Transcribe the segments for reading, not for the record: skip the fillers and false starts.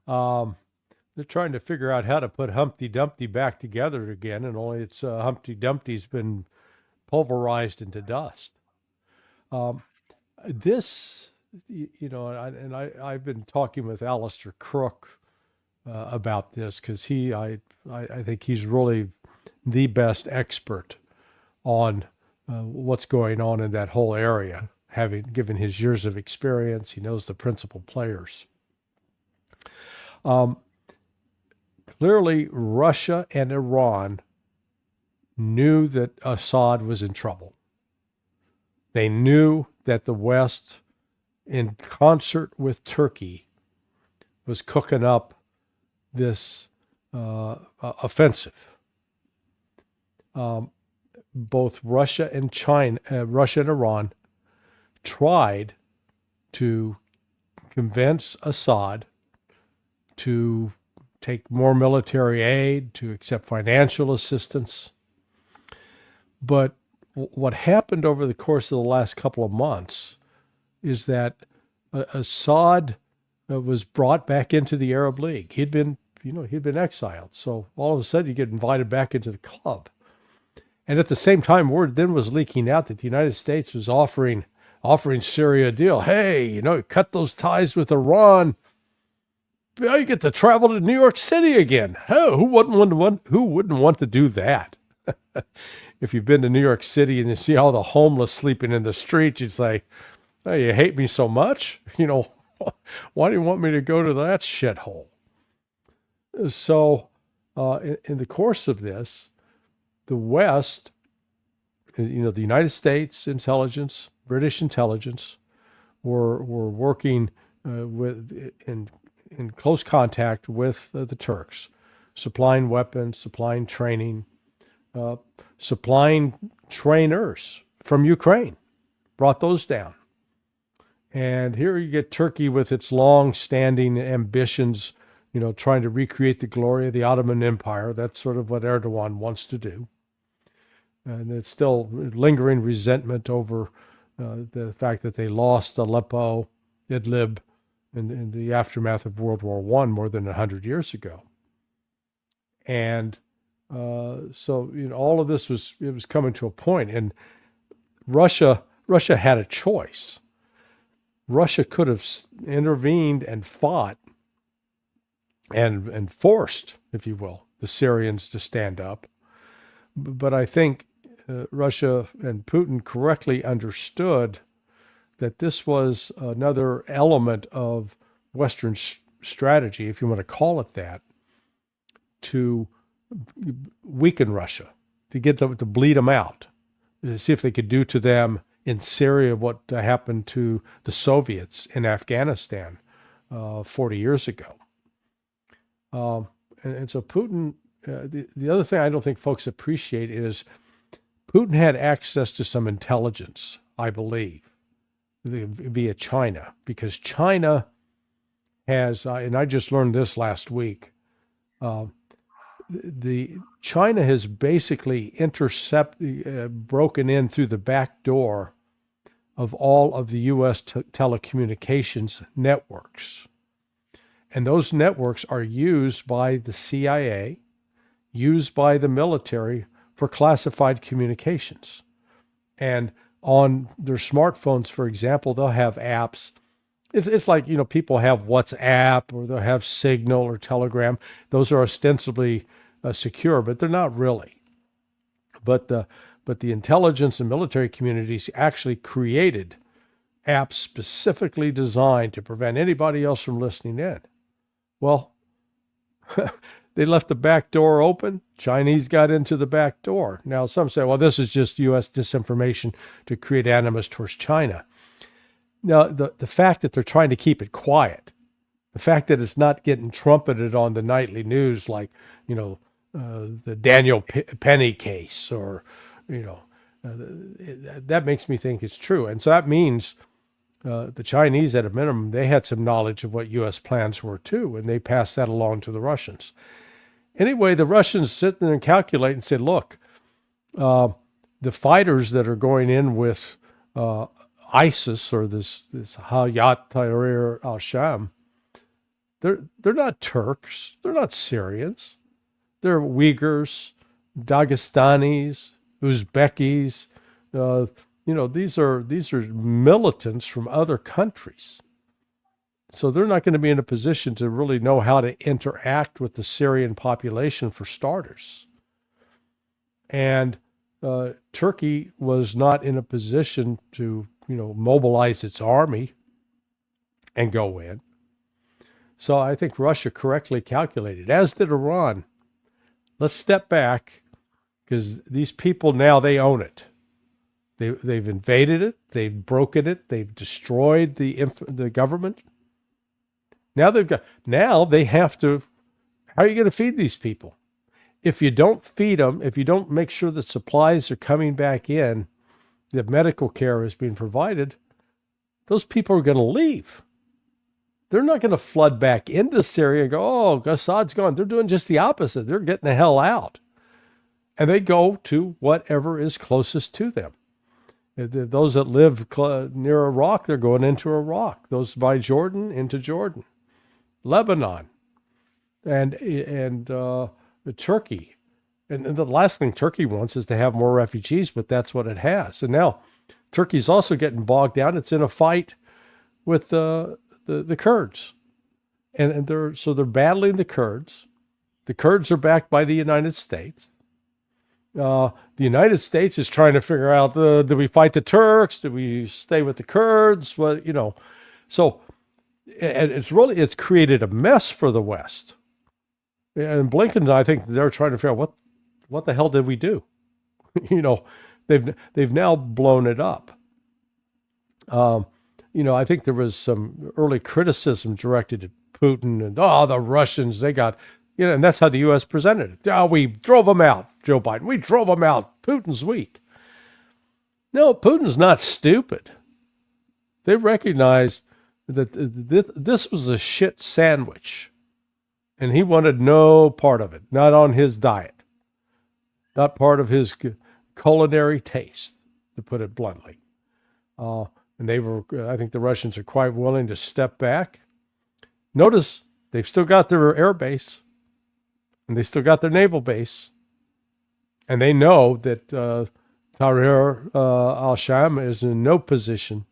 Um, they're trying to figure out how to put Humpty Dumpty back together again, and only it's Humpty Dumpty's been pulverized into dust. Um, this, I've been talking with Alistair Crook about this because I think he's really the best expert on what's going on in that whole area. Having given his years of experience, he knows the principal players. Um, Clearly, Russia and Iran knew that Assad was in trouble. They knew that the West, in concert with Turkey, was cooking up this offensive. Um, Both Russia and Iran, tried to convince Assad to take more military aid, to accept financial assistance. But what happened over the course of the last couple of months is that Assad was brought back into the Arab League. He'd been exiled. So all of a sudden you get invited back into the club. And at the same time, word then was leaking out that the United States was offering Syria a deal. Hey, cut those ties with Iran. You get to travel to New York City again. Oh, who wouldn't want to do that? If you've been to New York City and you see all the homeless sleeping in the streets, you'd say, "Oh, you hate me so much? Why do you want me to go to that shithole?" So, in the course of this, the West, the United States intelligence, British intelligence, were working in close contact with the Turks, supplying weapons, supplying training, supplying trainers from Ukraine, brought those down. And here you get Turkey with its long-standing ambitions, trying to recreate the glory of the Ottoman Empire. That's sort of what Erdogan wants to do. And it's still lingering resentment over the fact that they lost Aleppo, Idlib, in the aftermath of World War I more than 100 years ago. And so all of this was coming to a point, and Russia had a choice. Russia could have intervened and fought and forced, if you will, the Syrians to stand up. But I think Russia and Putin correctly understood that this was another element of Western strategy, if you want to call it that, to weaken Russia, to get them to bleed them out, to see if they could do to them in Syria what happened to the Soviets in Afghanistan 40 years ago. And so Putin, the other thing I don't think folks appreciate is Putin had access to some intelligence, I believe, via China, because China has, and I just learned this last week, China has basically broken in through the back door of all of the U.S. telecommunications networks. And those networks are used by the CIA, used by the military for classified communications. And on their smartphones, for example, they'll have apps. It's like, people have WhatsApp, or they'll have Signal or Telegram. Those are ostensibly secure, but they're not really. But the intelligence and military communities actually created apps specifically designed to prevent anybody else from listening in. Well, they left the back door open. Chinese got into the back door. Now, some say, well, this is just U.S. disinformation to create animus towards China. Now, the fact that they're trying to keep it quiet, the fact that it's not getting trumpeted on the nightly news like, the Daniel Penny case, or, that makes me think it's true. And so that means the Chinese, at a minimum, they had some knowledge of what U.S. plans were too, and they passed that along to the Russians. Anyway, the Russians sit there and calculate and say, look, the fighters that are going in with ISIS, or this Hayat Tahrir al-Sham, They're not Turks. They're not Syrians. They're Uyghurs, Dagestanis, Uzbekis. Uh, these are militants from other countries. So they're not going to be in a position to really know how to interact with the Syrian population for starters. And Turkey was not in a position to, mobilize its army and go in. So I think Russia correctly calculated, as did Iran. Let's step back because these people now, they own it. They've invaded it. They've broken it. They've destroyed the government. Now they have to, how are you going to feed these people? If you don't feed them, if you don't make sure that supplies are coming back in, that medical care is being provided, those people are going to leave. They're not going to flood back into Syria and go, oh, Assad's gone. They're doing just the opposite. They're getting the hell out. And they go to whatever is closest to them. Those that live near Iraq, they're going into Iraq. Those by Jordan, into Jordan. Lebanon, and Turkey. And the last thing Turkey wants is to have more refugees, but that's what it has. And now Turkey's also getting bogged down. It's in a fight with the Kurds. And they're battling the Kurds. The Kurds are backed by the United States. The United States is trying to figure out, do we fight the Turks? Do we stay with the Kurds? Well, so it's created a mess for the West. And Blinken, I think they're trying to figure out what the hell did we do? They've now blown it up. I think there was some early criticism directed at Putin and the Russians, they got, and that's how the U.S. presented it. Oh, we drove them out, Joe Biden. We drove them out. Putin's weak. No, Putin's not stupid. They recognized that this was a shit sandwich, and he wanted no part of it, not on his diet, not part of his culinary taste, to put it bluntly. And I think the Russians are quite willing to step back. Notice they've still got their air base, and they still got their naval base, and they know that Tahrir al-Sham is in no position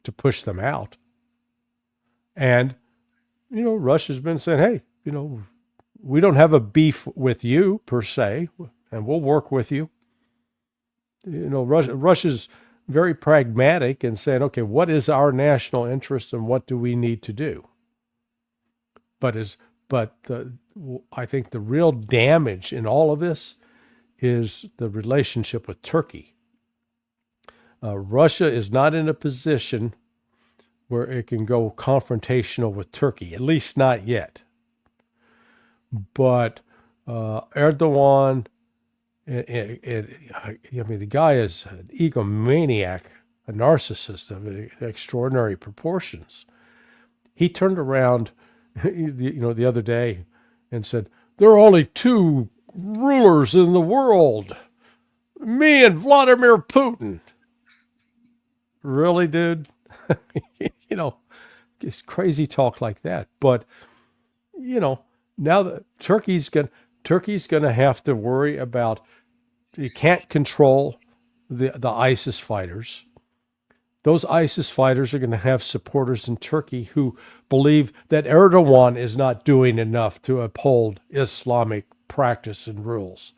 to push them out. And, Russia's been saying, hey, we don't have a beef with you per se, and we'll work with you. Russia's very pragmatic and saying, okay, what is our national interest and what do we need to do? But I think the real damage in all of this is the relationship with Turkey. Russia is not in a position where it can go confrontational with Turkey, at least not yet. But Erdogan, the guy is an egomaniac, a narcissist of extraordinary proportions. He turned around, the other day and said, there are only two rulers in the world, me and Vladimir Putin. Really, dude? It's crazy talk like that. But, now that Turkey's going to have to worry about, you can't control the ISIS fighters. Those ISIS fighters are going to have supporters in Turkey who believe that Erdogan is not doing enough to uphold Islamic practice and rules.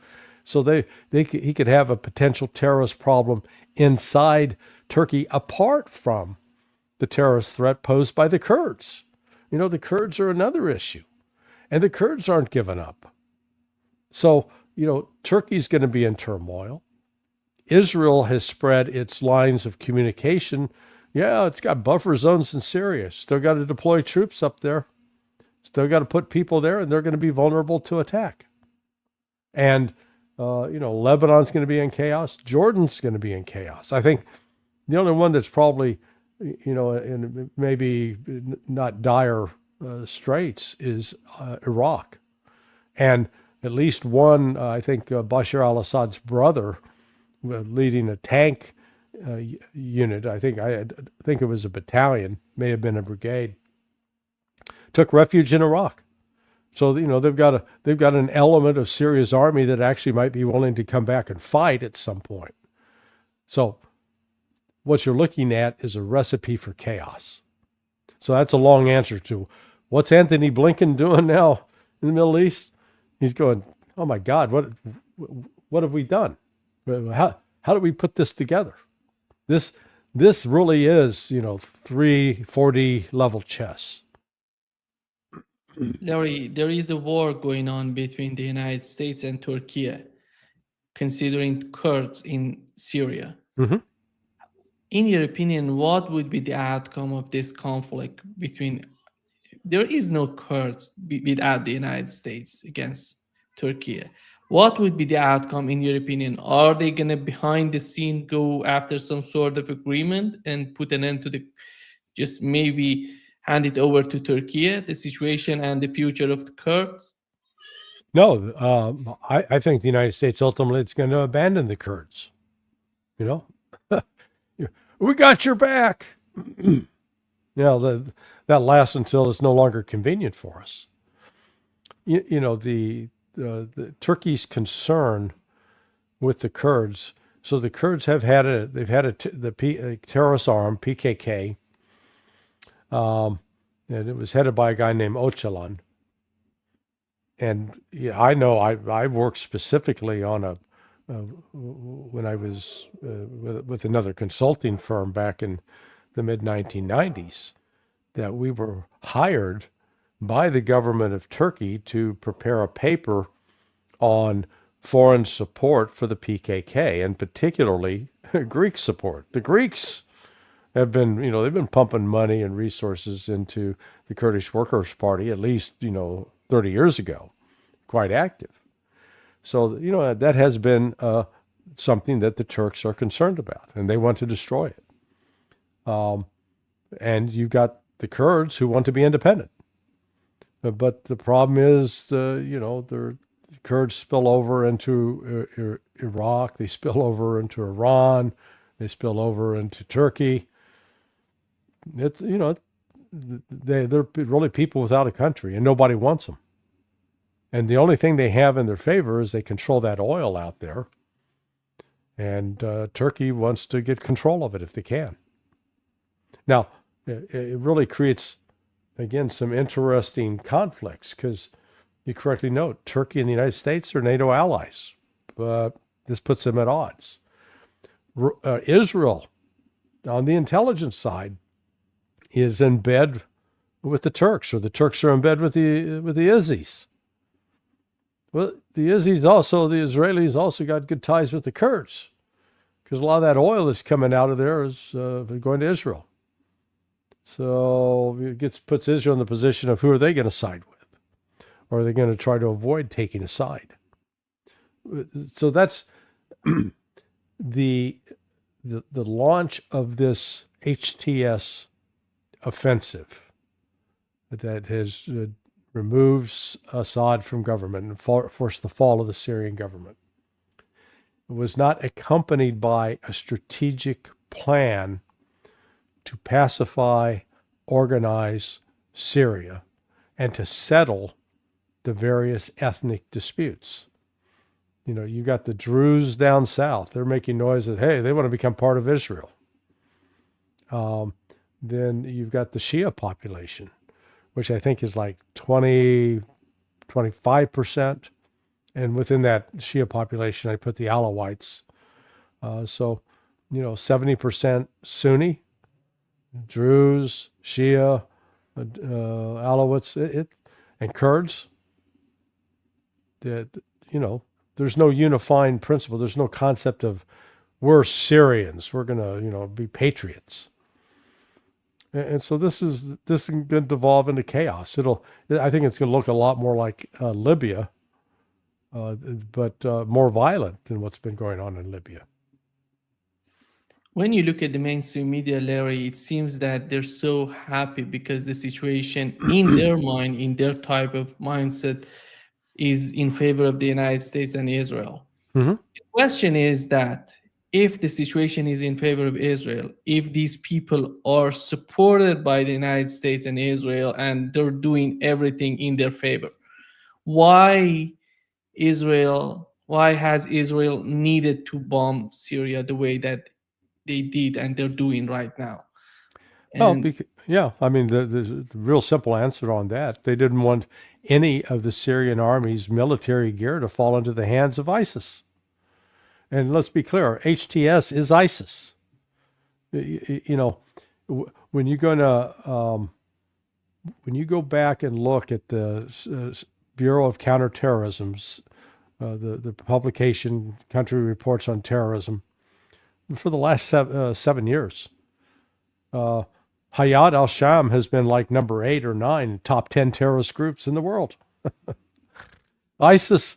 So he could have a potential terrorist problem inside Turkey apart from the terrorist threat posed by the Kurds. The Kurds are another issue, and the Kurds aren't giving up. So, Turkey's going to be in turmoil. Israel has spread its lines of communication. Yeah, it's got buffer zones in Syria. Still got to deploy troops up there. Still got to put people there, and they're going to be vulnerable to attack. And, Lebanon's going to be in chaos. Jordan's going to be in chaos. I think the only one that's probably, in maybe not dire straits is Iraq. And at least one, I think Bashar al-Assad's brother, leading a tank unit. I think it was a battalion, may have been a brigade, took refuge in Iraq. So they've got an element of Syria's army that actually might be willing to come back and fight at some point. So what you're looking at is a recipe for chaos. So that's a long answer to what's Anthony Blinken doing now in the Middle East? He's going, oh my God, what have we done? How do we put this together? This really is, 340 level chess. Larry, there is a war going on between the United States and Turkey, considering Kurds in Syria. Mm-hmm. In your opinion, what would be the outcome of this conflict between? There is no Kurds without the United States against Turkey. What would be the outcome, in your opinion? Are they going to, behind the scene, go after some sort of agreement and put an end to the, just maybe hand it over to Turkey, the situation and the future of the Kurds? No, I think the United States ultimately is going to abandon the Kurds. We got your back. That lasts until it's no longer convenient for us. The Turkey's concern with the Kurds. So the Kurds have had a terrorist arm, PKK, and it was headed by a guy named Öcalan. And I know I worked specifically on when I was with another consulting firm back in the mid 1990s, that we were hired by the government of Turkey to prepare a paper on foreign support for the PKK, and particularly Greek support. The Greeks have been, they've been pumping money and resources into the Kurdish Workers' Party at least, 30 years ago, quite active. So, that has been something that the Turks are concerned about, and they want to destroy it. And you've got the Kurds who want to be independent. But the problem is, the Kurds spill over into Iraq, they spill over into Iran, they spill over into Turkey. They're really people without a country, and nobody wants them. And the only thing they have in their favor is they control that oil out there. And Turkey wants to get control of it if they can. Now, it really creates, again, some interesting conflicts, because you correctly note Turkey and the United States are NATO allies, but this puts them at odds. Israel, on the intelligence side, is in bed with the Turks, or the Turks are in bed with the Izzies. Well, the Israelis also got good ties with the Kurds, because a lot of that oil that's coming out of there is going to Israel. So it puts Israel in the position of, who are they going to side with? Or are they going to try to avoid taking a side? So that's the launch of this HTS offensive that has removed Assad from government and forced the fall of the Syrian government. It was not accompanied by a strategic plan to pacify, organize Syria, and to settle the various ethnic disputes. You got the Druze down south. They're making noise that, hey, they want to become part of Israel. Then you've got the Shia population, which I think is like 25%. And within that Shia population, I put the Alawites. So 70% Sunni, Druze, Shia, Alawites, and Kurds. There's no unifying principle. There's no concept of, we're Syrians, we're going to be patriots. And so this is going to devolve into chaos. I think it's going to look a lot more like Libya, but more violent than what's been going on in Libya. When you look at the mainstream media, Larry, it seems that they're so happy because the situation in their mind, in their type of mindset, is in favor of the United States and Israel. Mm-hmm. The question is that if the situation is in favor of Israel, if these people are supported by the United States and Israel and they're doing everything in their favor, why why has Israel needed to bomb Syria the way that they did and they're doing right now? Well, And yeah, I mean, the real simple answer on that, they didn't want any of the Syrian army's military gear to fall into the hands of ISIS. And let's be clear, HTS is ISIS. You know, when you're going to when you go back and look at the Bureau of Counterterrorism's the publication Country Reports on Terrorism for the last 7 years, Hayat al-Sham has been like number 8 or 9 top 10 terrorist groups in the world. ISIS,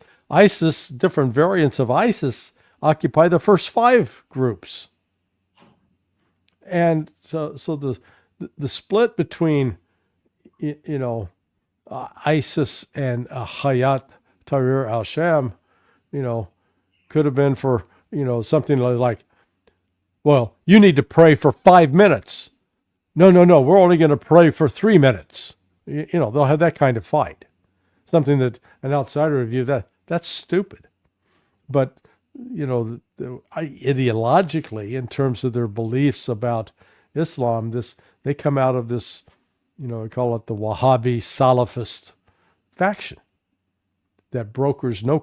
different variants of ISIS occupy the first 5 groups. And so the split between ISIS and Hayat Tahrir al-Sham, could have been for something like, well, you need to pray for 5 minutes. No, we're only going to pray for 3 minutes. They'll have that kind of fight. Something that an outsider would view that's stupid. But ideologically, in terms of their beliefs about Islam, they come out of this, we call it the Wahhabi Salafist faction that brokers no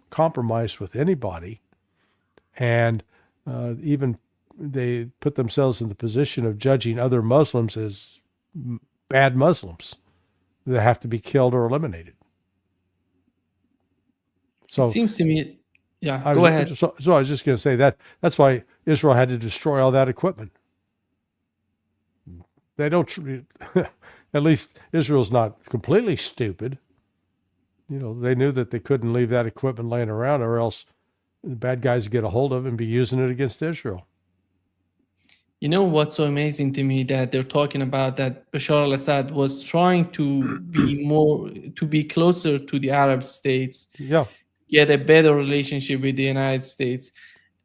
compromise with anybody, and even they put themselves in the position of judging other Muslims as bad Muslims that have to be killed or eliminated. So it seems to me, yeah, go ahead. So I was just going to say that's why Israel had to destroy all that equipment. They don't, at least Israel's not completely stupid. They knew that they couldn't leave that equipment laying around, or else the bad guys would get a hold of it and be using it against Israel. You know what's so amazing to me, that they're talking about that Bashar al-Assad was trying to be closer to the Arab states, Yeah. get a better relationship with the United States.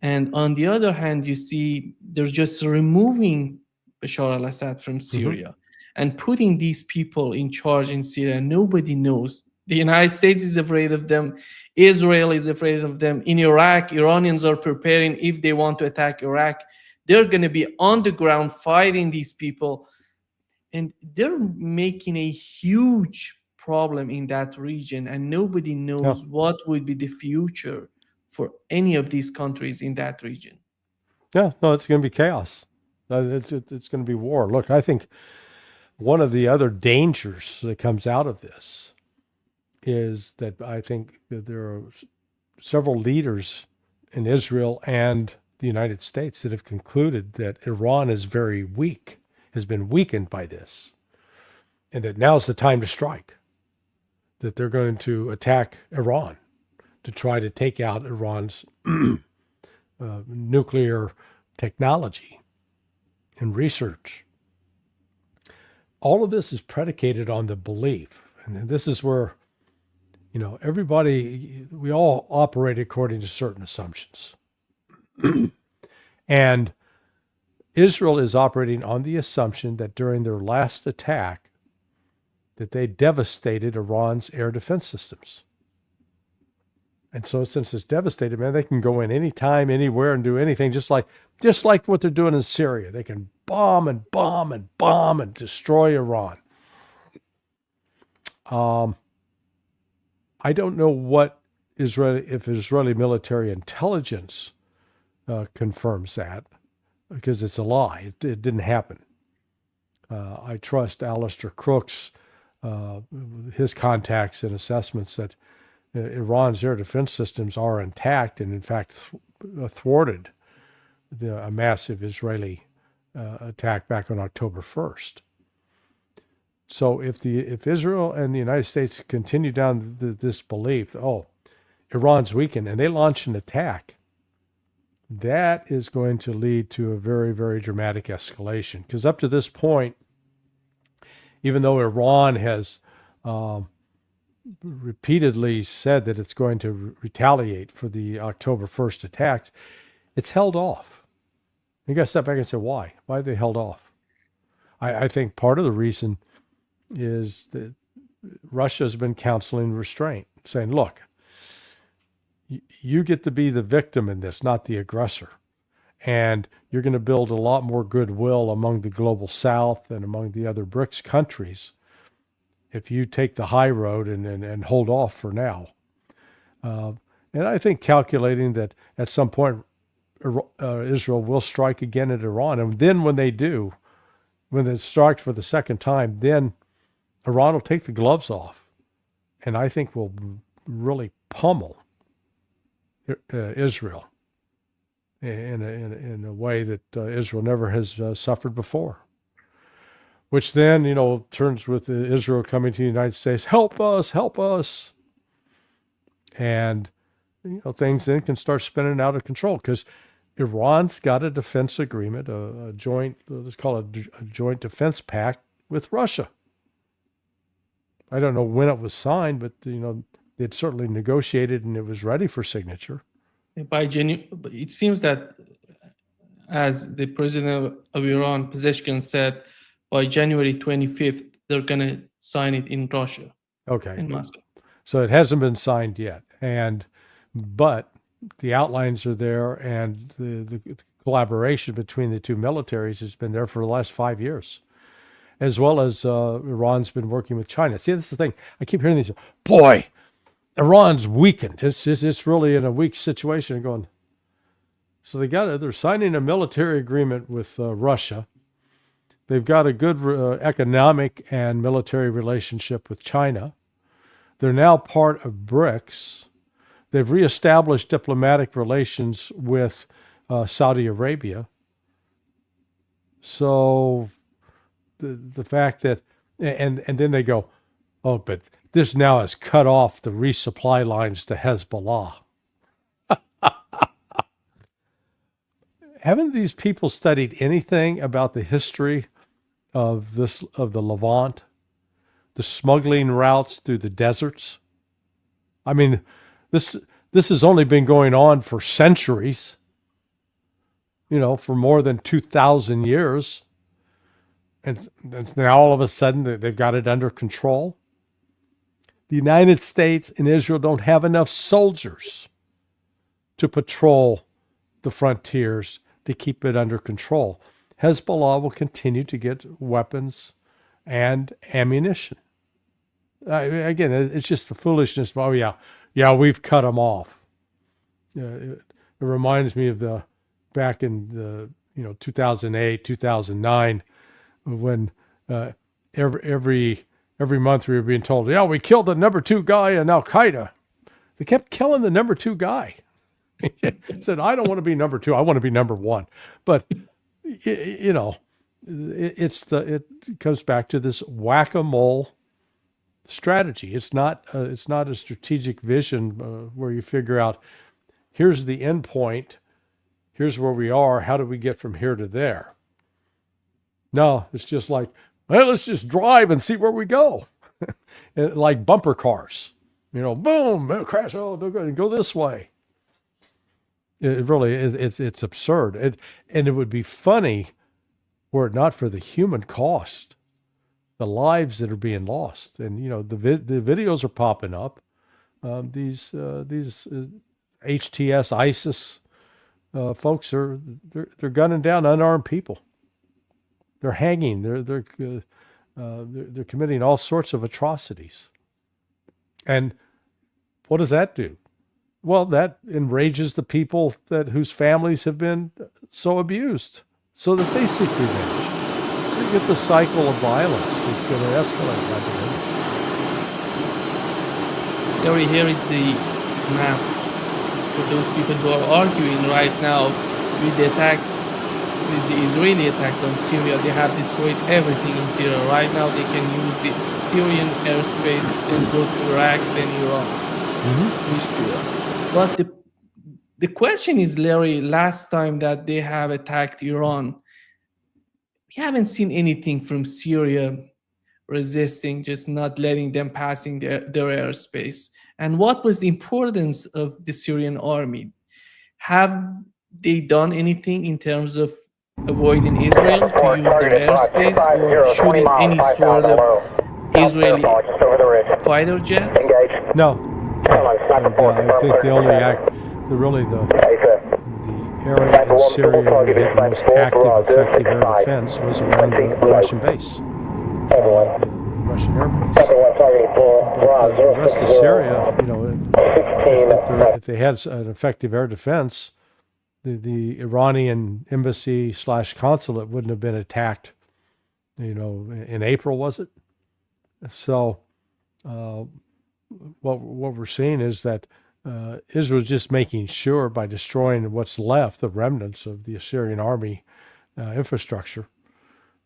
And on the other hand, you see they're just removing Bashar al-Assad from Syria and putting these people in charge in Syria. Nobody knows. The United States is afraid of them. Israel is afraid of them. In Iraq, Iranians are preparing, if they want to attack Iraq, they're going to be on the ground fighting these people. And they're making a huge problem in that region. And nobody knows what would be the future for any of these countries in that region. Yeah, no, it's going to be chaos. It's going to be war. Look, I think one of the other dangers that comes out of this is that I think that there are several leaders in Israel and the United States that have concluded that Iran is very weak, has been weakened by this, and that now's the time to strike, that they're going to attack Iran to try to take out Iran's nuclear technology and research. All of this is predicated on the belief, and this is where, we all operate according to certain assumptions. And Israel is operating on the assumption that during their last attack, that they devastated Iran's air defense systems. And so since it's devastated, man, they can go in anytime, anywhere, and do anything, just like what they're doing in Syria. They can bomb and bomb and bomb and destroy Iran. I don't know if Israeli military intelligence confirms that, because it's a lie. It didn't happen. I trust Alistair Crook's, his contacts and assessments that Iran's air defense systems are intact and, in fact, thwarted a massive Israeli attack back on October 1st. So if Israel and the United States continue down this belief, Iran's weakened, and they launch an attack, that is going to lead to a very, very dramatic escalation. Because up to this point, even though Iran has repeatedly said that it's going to retaliate for the October 1st attacks, It's held off. You got to step back and say, why? Why they held off? I think part of the reason is that Russia has been counseling restraint, saying, look, you get to be the victim in this, not the aggressor. And you're going to build a lot more goodwill among the global South and among the other BRICS countries if you take the high road and hold off for now. And I think calculating that at some point Israel will strike again at Iran. And then when they do, when they strike for the second time, then Iran will take the gloves off. And I think will really pummel Israel in a way that Israel never has suffered before. Which then, turns with Israel coming to the United States, help us, help us. And, things then can start spinning out of control because Iran's got a defense agreement, a joint, let's call it a joint defense pact with Russia. I don't know when it was signed, but, they'd certainly negotiated and it was ready for signature. It seems that, as the president of Iran, Pezeshkian, said, by January 25th, they're going to sign it in Russia. Okay. In Moscow. So it hasn't been signed yet. But the outlines are there, and the collaboration between the two militaries has been there for the last 5 years, as well as Iran's been working with China. See, this is the thing. I keep hearing these, boy, Iran's weakened. It's really in a weak situation. And going, so they're signing a military agreement with Russia. They've got a good economic and military relationship with China. They're now part of BRICS. They've reestablished diplomatic relations with Saudi Arabia. So the fact that, and then they go, oh, but this now has cut off the resupply lines to Hezbollah. Haven't these people studied anything about the history of the Levant, the smuggling routes through the deserts? I mean, this has only been going on for centuries, for more than 2,000 years. And now all of a sudden they've got it under control. The United States and Israel don't have enough soldiers to patrol the frontiers to keep it under control. Hezbollah will continue to get weapons and ammunition. Again, it's just the foolishness. Oh, yeah, we've cut them off. It reminds me of back in 2008, 2009, when every month we were being told, yeah, we killed the number 2 guy in Al Qaeda. They kept killing the number 2 guy. Said, I don't want to be number 2. I want to be number 1. But it comes back to this whack-a-mole strategy. It's not a strategic vision where you figure out, here's the end point, here's where we are, how do we get from here to there? No, it's just like, well, let's just drive and see where we go. Like bumper cars, boom, crash, go this way. It really is. It's absurd. And it would be funny were it not for the human cost, the lives that are being lost. And, the videos are popping up. These HTS ISIS folks they're gunning down unarmed people. They're hanging. They're committing all sorts of atrocities. And what does that do? Well, that enrages the people whose families have been so abused, so that they seek revenge. So you get the cycle of violence that's going to escalate like it. Larry, here is the map for those people who are arguing right now with the attacks, with the Israeli attacks on Syria. They have destroyed everything in Syria. Right now, they can use the Syrian airspace and go to Iraq, then Iran. Mm-hmm. But the question is, Larry, last time that they have attacked Iran, we haven't seen anything from Syria resisting, just not letting them passing their airspace. And what was the importance of the Syrian army? Have they done anything in terms of avoiding Israel to use their airspace or shooting any sort of Israeli fighter jets? No, I think the only the area in Syria where we had the most active, effective air defense was around the Russian base, the Russian air base. But the rest of Syria, if they had an effective air defense, the Iranian embassy / consulate wouldn't have been attacked, in April, was it? So what we're seeing is that Israel's just making sure by destroying what's left, the remnants of the Assyrian army infrastructure,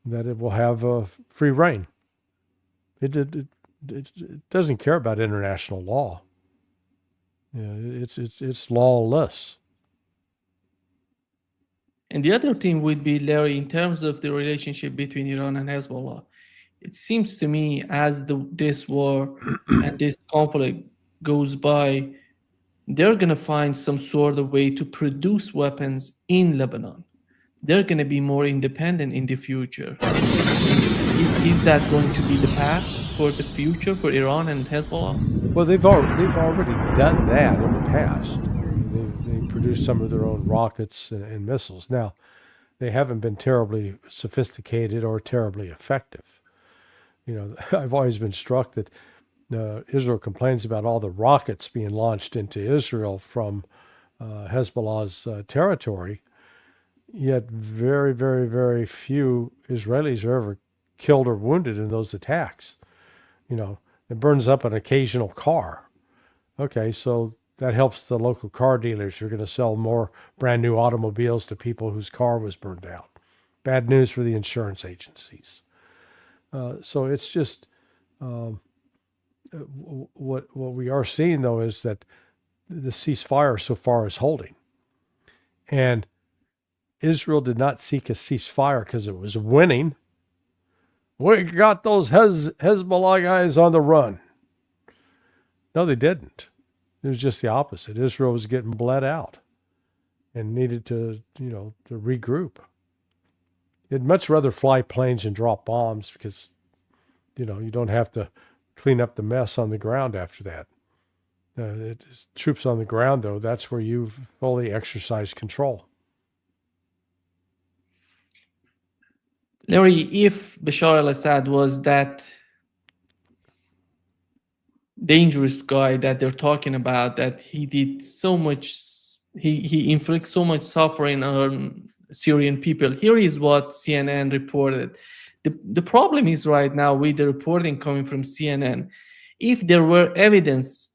that it will have free reign. It doesn't care about international law. It's lawless. And the other thing would be, Larry, in terms of the relationship between Iran and Hezbollah, it seems to me as this war and this conflict goes by, they're going to find some sort of way to produce weapons in Lebanon. They're going to be more independent in the future. Is that going to be the path for the future for Iran and Hezbollah? Well, they've already done that in the past. They produced some of their own rockets and missiles. Now, they haven't been terribly sophisticated or terribly effective. I've always been struck that Israel complains about all the rockets being launched into Israel from Hezbollah's territory, yet very, very, very few Israelis are ever killed or wounded in those attacks. It burns up an occasional car. Okay, so that helps the local car dealers who are going to sell more brand new automobiles to people whose car was burned out. Bad news for the insurance agencies. So it's just what we are seeing, though, is that the ceasefire so far is holding. And Israel did not seek a ceasefire because it was winning. We got those Hezbollah guys on the run. No, they didn't. It was just the opposite. Israel was getting bled out and needed to regroup. You'd much rather fly planes and drop bombs because, you don't have to clean up the mess on the ground after that. Troops on the ground, though, that's where you've fully exercised control. Larry, if Bashar al-Assad was that dangerous guy that they're talking about, that he did so much, he inflicts so much suffering on Syrian people, here is what CNN reported. The problem is right now with the reporting coming from CNN, if there were evidence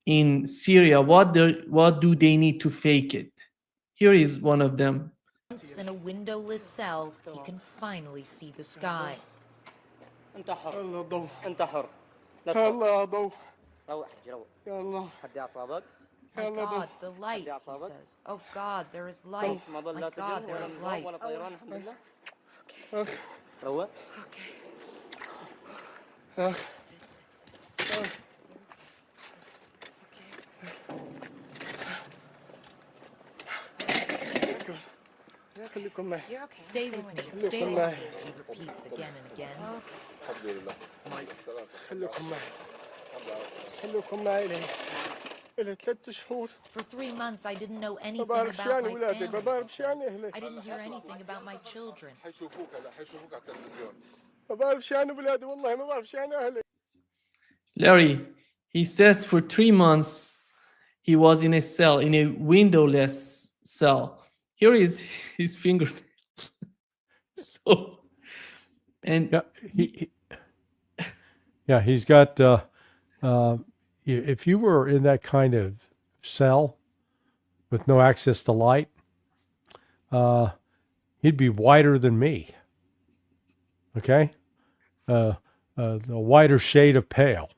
in Syria, what do they need to fake it? Here is one of them. In a windowless cell, he can finally see the sky. My God, the light, he says. Oh God, there is light. My God, there is light. Okay. Stay with me, stay with me, he repeats again and again. For 3 months, I didn't know anything about my family, he says. I didn't hear anything about my children. Larry, he says for 3 months he was in a cell, in a windowless cell. Here is his fingernails. So, and he's got. If you were in that kind of cell with no access to light, he'd be whiter than me. Okay, a whiter shade of pale.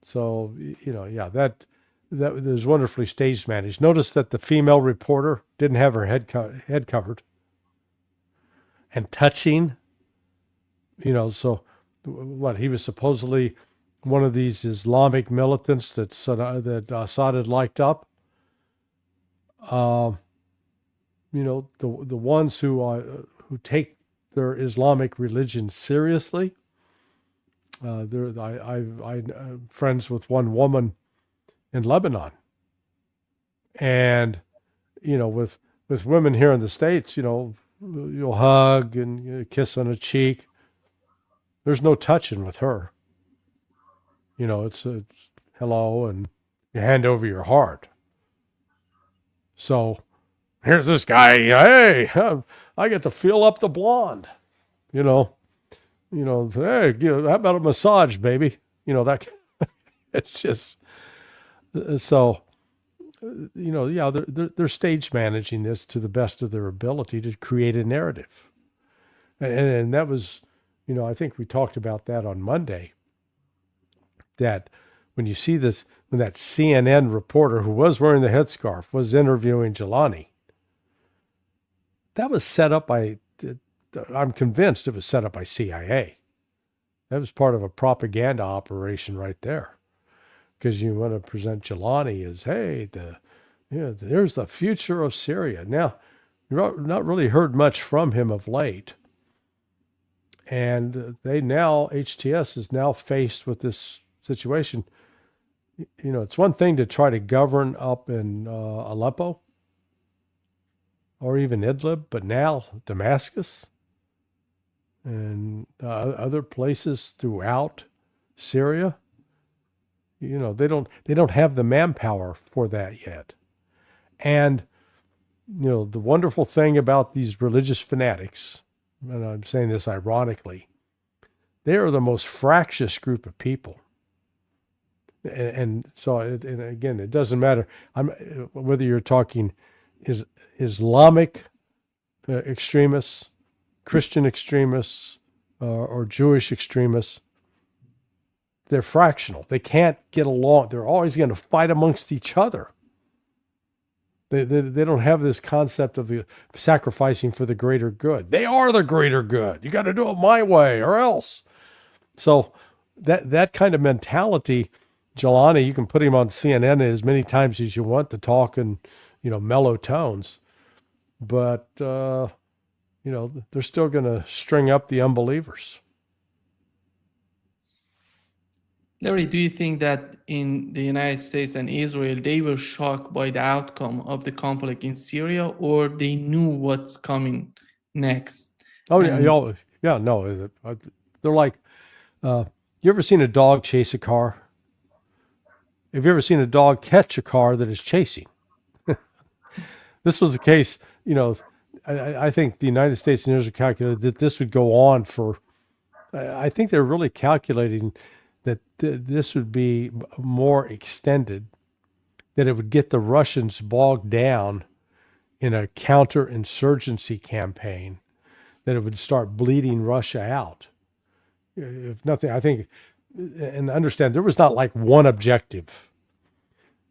So that was wonderfully stage managed. Notice that the female reporter didn't have her head covered and touching. So what, he was supposedly one of these Islamic militants that Assad had liked up. The ones who take their Islamic religion seriously. I'm friends with one woman in Lebanon, and with women here in the States, you'll hug and kiss on a cheek. There's no touching with her. It's a hello and you hand over your heart. So here's this guy. Hey, I get to feel up the blonde. Hey, how about a massage, baby? That it's just so. Yeah, they're stage managing this to the best of their ability to create a narrative, and that was, I think we talked about that on Monday. That when you see this, when that CNN reporter who was wearing the headscarf was interviewing Jelani, that was set up by. I'm convinced it was set up by CIA. That was part of a propaganda operation right there. Because you want to present Jelani as, hey, there's the future of Syria. Now, you've not really heard much from him of late. And HTS is now faced with this situation. It's one thing to try to govern up in Aleppo or even Idlib, but now Damascus and other places throughout Syria. They don't have the manpower for that yet. And, the wonderful thing about these religious fanatics, and I'm saying this ironically, they are the most fractious group of people. And so, again, it doesn't matter whether you're talking Islamic extremists, Christian extremists, or Jewish extremists. They're fractional. They can't get along. They're always going to fight amongst each other. They don't have this concept of the sacrificing for the greater good. They are the greater good. You got to do it my way or else. So that kind of mentality, Jelani, you can put him on CNN as many times as you want to talk in, mellow tones. But, they're still going to string up the unbelievers. Larry, do you think that in the United States and Israel, they were shocked by the outcome of the conflict in Syria, or they knew what's coming next? Oh, yeah, no. They're like, you ever seen a dog chase a car? Have you ever seen a dog catch a car that is chasing? This was the case, I think the United States and Israel calculated that this would go on for, I think they're really calculating that this would be more extended, that it would get the Russians bogged down in a counterinsurgency campaign, that it would start bleeding Russia out. If nothing, I think, and understand, there was not like one objective.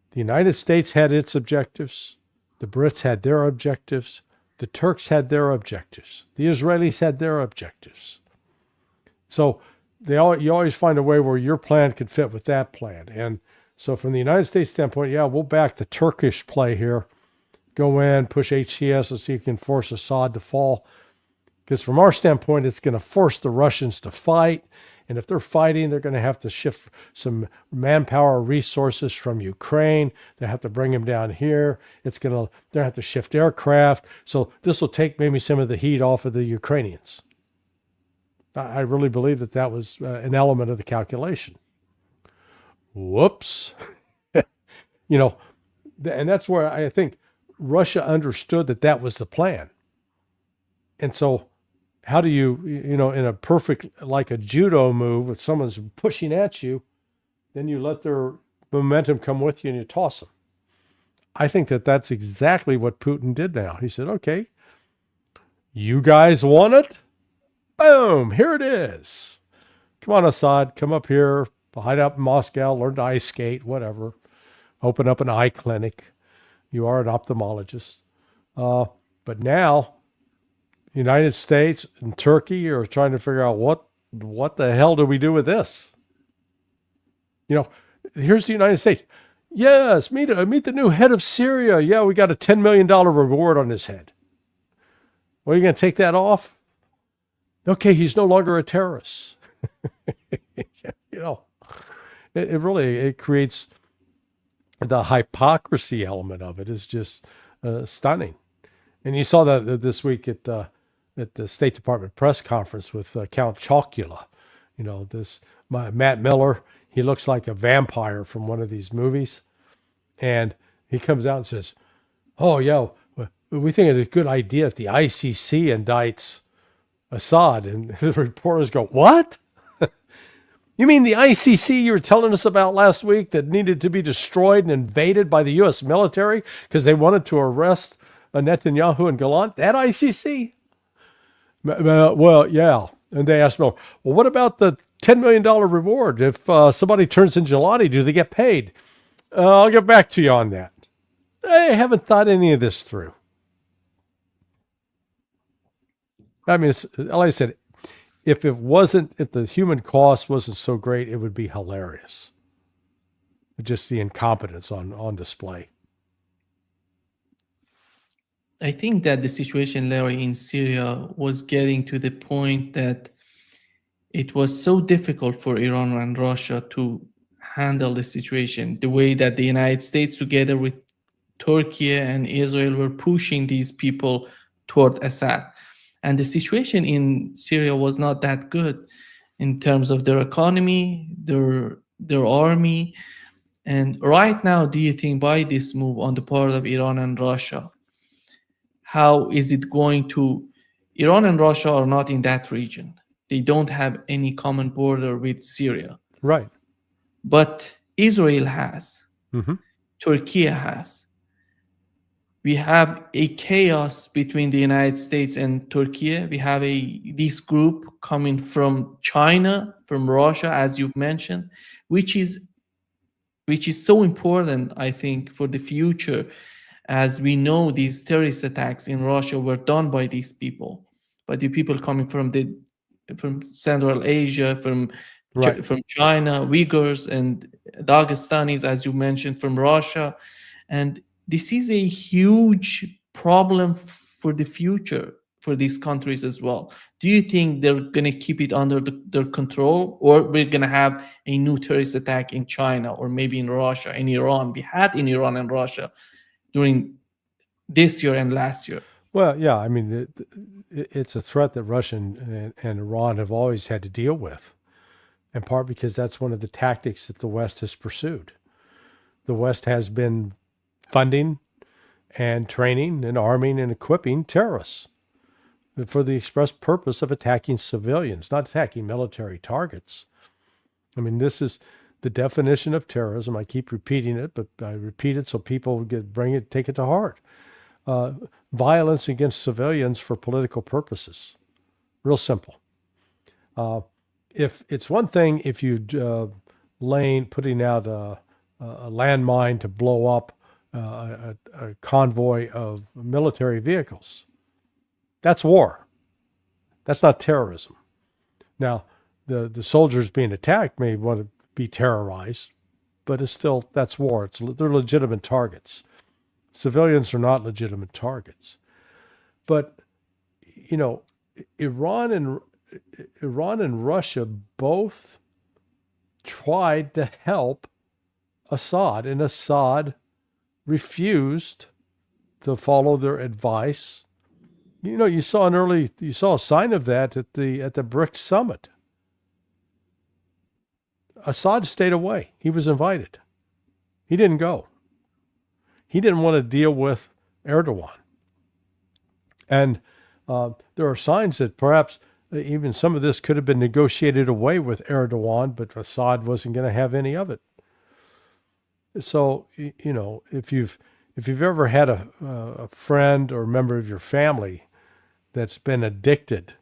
The United States had its objectives. The Brits had their objectives. The Turks had their objectives. The Israelis had their objectives. So you always find a way where your plan could fit with that plan. And so from the United States standpoint, yeah, we'll back the Turkish play here. Go in, push HTS and see if you can force Assad to fall. Because from our standpoint, it's going to force the Russians to fight. And if they're fighting, they're going to have to shift some manpower resources from Ukraine. They have to bring them down here. They'll have to shift aircraft. So this will take maybe some of the heat off of the Ukrainians. I really believe that was an element of the calculation. Whoops. And that's where I think Russia understood that was the plan. And so how do you, in a perfect, like a judo move, if someone's pushing at you, then you let their momentum come with you and you toss them. I think that's exactly what Putin did now. He said, okay, you guys want it? Boom, here it is. Come on, Assad, come up here, hide out in Moscow, learn to ice skate, whatever. Open up an eye clinic. You are an ophthalmologist. But now, United States and Turkey are trying to figure out what the hell do we do with this? Here's the United States. Yes, meet the new head of Syria. Yeah, we got a $10 million reward on his head. Well, are you going to take that off? Okay, he's no longer a terrorist. You know, it really it creates the hypocrisy element of it is just stunning. And you saw that this week at the State Department press conference with Count Chocula. You know, Matt Miller, he looks like a vampire from one of these movies. And he comes out and says, oh, yeah, we think it's a good idea if the ICC indicts Assad. And the reporters go, what? You mean the ICC you were telling us about last week that needed to be destroyed and invaded by the U.S. military because they wanted to arrest Netanyahu and Gallant? That ICC? Well, yeah. And they asked me, well, what about the $10 million reward? If somebody turns in Jelani, do they get paid? I'll get back to you on that. I haven't thought any of this through. I mean, like I said, if the human cost wasn't so great, it would be hilarious. Just the incompetence on display. I think that the situation, Larry, in Syria was getting to the point that it was so difficult for Iran and Russia to handle the situation the way that the United States, together with Turkey and Israel, were pushing these people toward Assad. And the situation in Syria was not that good in terms of their economy, their army. And right now, do you think by this move on the part of Iran and Russia, how is it going to... Iran and Russia are not in that region. They don't have any common border with Syria. Right. But Israel has. Mm-hmm. Turkey has. We have a chaos between the United States and Turkey. We have this group coming from China, from Russia, as you've mentioned, which is so important, I think, for the future. As we know, these terrorist attacks in Russia were done by these people, by the people coming from Central Asia, from China, Uyghurs and Dagestanis, as you mentioned, from Russia. And this is a huge problem for the future for these countries as well. Do you think they're going to keep it under their control, or we're going to have a new terrorist attack in China, or maybe in Russia, in Iran? We had in Iran and Russia during this year and last year. Well, yeah, I mean, it's a threat that Russia and Iran have always had to deal with, in part because that's one of the tactics that the West has pursued. The West has been funding and training and arming and equipping terrorists for the express purpose of attacking civilians, not attacking military targets. I mean, this is the definition of terrorism. I keep repeating it, but I repeat it so people take it to heart. Violence against civilians for political purposes. Real simple. If it's one thing if you putting out a landmine to blow up a convoy of military vehicles. That's war. That's not terrorism. Now, the soldiers being attacked may want to be terrorized, but that's war. They're legitimate targets. Civilians are not legitimate targets. But, you know, Iran and Russia both tried to help Assad, and Assad refused to follow their advice. You know, you saw a sign of that at the BRICS summit. Assad stayed away. He was invited. He didn't go. He didn't want to deal with Erdogan. And there are signs that perhaps even some of this could have been negotiated away with Erdogan, but Assad wasn't going to have any of it. So, you know, if you've ever had a friend or a member of your family that's been addicted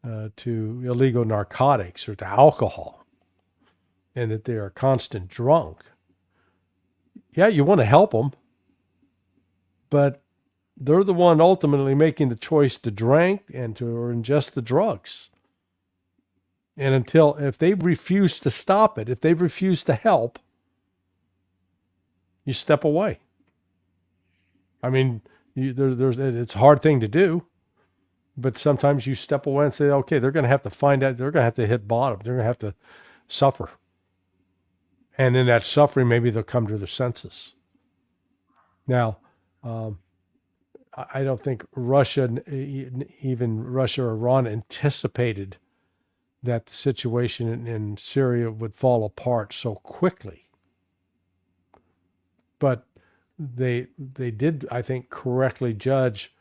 to illegal narcotics or to alcohol, and that they are constant drunk, yeah, you want to help them, but they're the one ultimately making the choice to drink and to ingest the drugs. And if they refuse to stop it, if they refuse to help, You step away. I mean, it's a hard thing to do, but sometimes you step away and say, okay, they're going to have to find out. They're going to have to hit bottom. They're going to have to suffer. And in that suffering, maybe they'll come to their senses. Now, I don't think even Russia or Iran anticipated that the situation in Syria would fall apart so quickly. But they did, I think, correctly judge,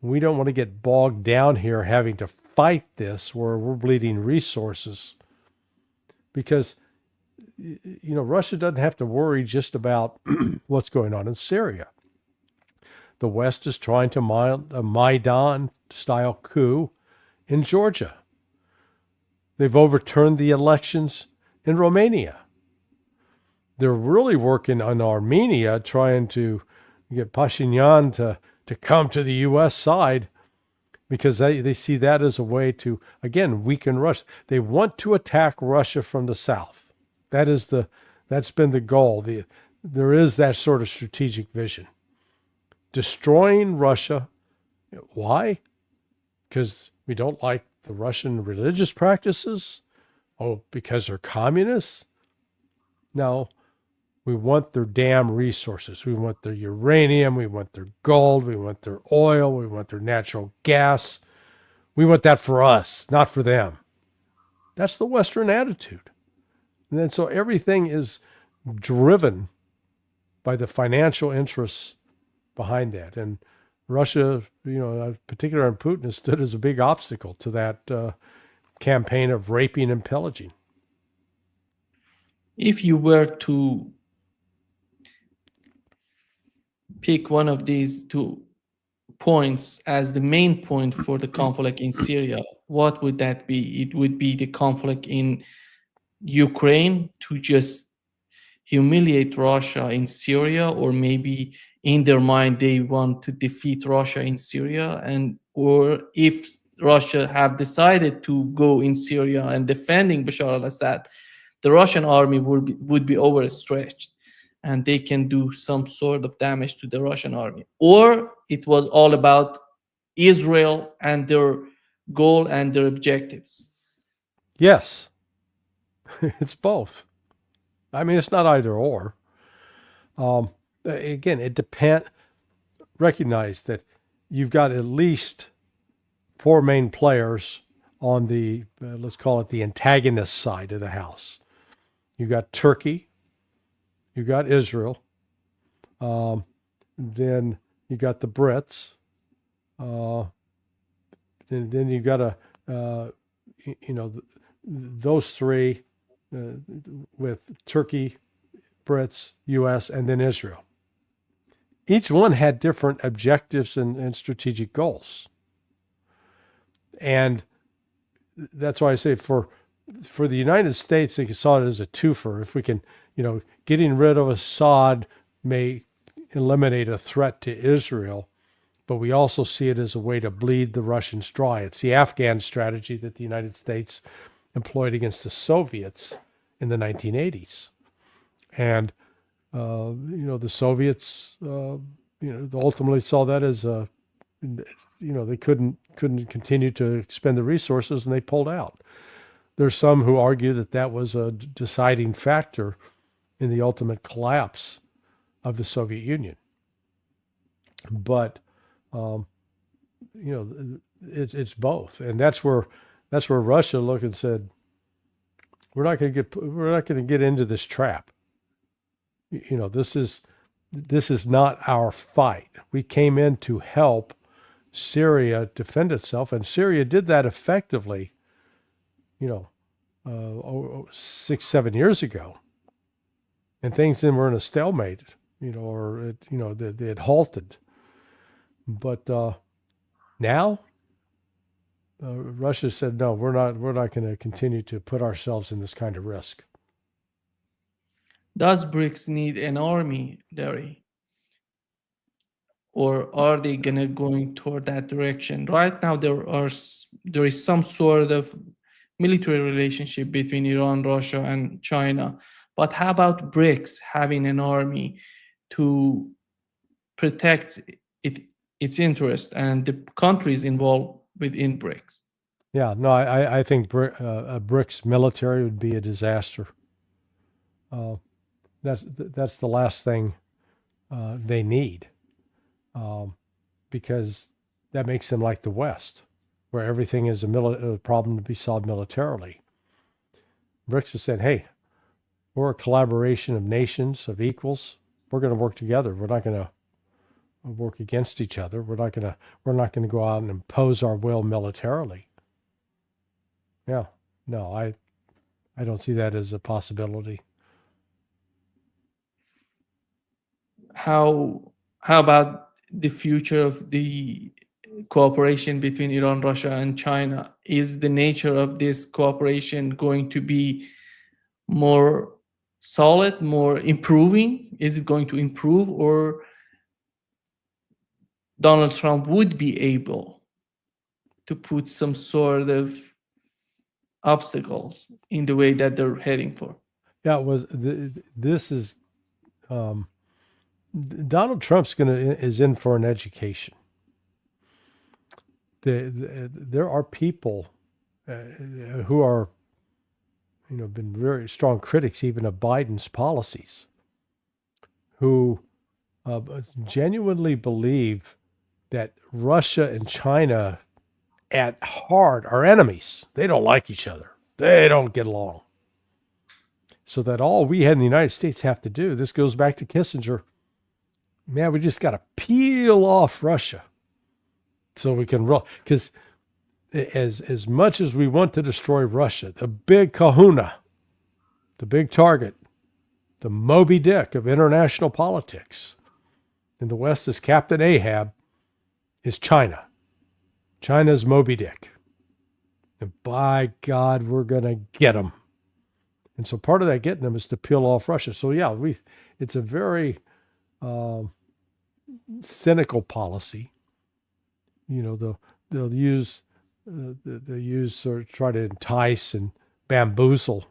we don't want to get bogged down here having to fight this where we're bleeding resources, because Russia doesn't have to worry just about what's going on in Syria. The West is trying to mount a Maidan-style coup in Georgia. They've overturned the elections in Romania. They're really working on Armenia, trying to get Pashinyan to come to the U.S. side, because they see that as a way to, again, weaken Russia. They want to attack Russia from the south. That's been the goal. There is that sort of strategic vision. Destroying Russia. Why? Because we don't like the Russian religious practices? Oh, because they're communists? No. We want their damn resources. We want their uranium. We want their gold. We want their oil. We want their natural gas. We want that for us, not for them. That's the Western attitude. And then so everything is driven by the financial interests behind that. And Russia, particularly on Putin, has stood as a big obstacle to that campaign of raping and pillaging. If you were to pick one of these 2 points as the main point for the conflict in Syria, what would that be? It would be the conflict in Ukraine to just humiliate Russia in Syria, or maybe in their mind they want to defeat Russia in Syria, or if Russia have decided to go in Syria and defending Bashar al-Assad, the Russian army would be overstretched and they can do some sort of damage to the Russian army. Or it was all about Israel and their goal and their objectives. Yes. It's both. I mean, it's not either or. Again, it depends. Recognize that you've got at least 4 main players on the, let's call it the antagonist side of the house. You got Turkey, you got Israel, then you got the Brits, and then you got those 3 with Turkey, Brits, U.S., and then Israel. Each one had different objectives and strategic goals. And that's why I say for the United States, they saw it as a twofer. If we can, getting rid of Assad may eliminate a threat to Israel, but we also see it as a way to bleed the Russians dry. It's the Afghan strategy that the United States employed against the Soviets in the 1980s. And, the Soviets, ultimately saw that as they couldn't continue to expend the resources, and they pulled out. There's some who argue that was a deciding factor in the ultimate collapse of the Soviet Union. But, it's both. And that's where Russia looked and said, we're not going to get into this trap. This is not our fight. We came in to help Syria defend itself, and Syria did that effectively, 6-7 years ago. And things then were in a stalemate, or they had halted. But now Russia said, no, we're not going to continue to put ourselves in this kind of risk. Does BRICS need an army, Larry? Or are they going toward that direction? Right now, there is some sort of military relationship between Iran, Russia, and China. But how about BRICS having an army? to protect its interest and the countries involved within BRICS? Yeah, no, I think a BRICS military would be a disaster. That's the last thing they need, because that makes them like the West, where everything is a problem to be solved militarily. BRICS has said, hey, we're a collaboration of nations, of equals. We're going to work together. We're not going to work against each other. We're not going to go out and impose our will militarily. Yeah, no, I don't see that as a possibility. How about the future of the cooperation between Iran, Russia, and China? Is the nature of this cooperation going to be more solid, more improving? Is it going to improve, or Donald Trump would be able to put some sort of obstacles in the way that they're heading for? Yeah, this is Donald Trump's is in for an education. There are people who are, been very strong critics even of Biden's policies, who genuinely believe that Russia and China at heart are enemies. They don't like each other. They don't get along. So that all we had in the United States have to do, this goes back to Kissinger, man, we just got to peel off Russia so we can roll. Because as much as we want to destroy Russia, the big kahuna, the big target, the Moby Dick of international politics in the West is Captain Ahab, is China. China's Moby Dick. And by God, we're going to get them. And so part of that getting them is to peel off Russia. So yeah, it's a very cynical policy. They'll use or try to entice and bamboozle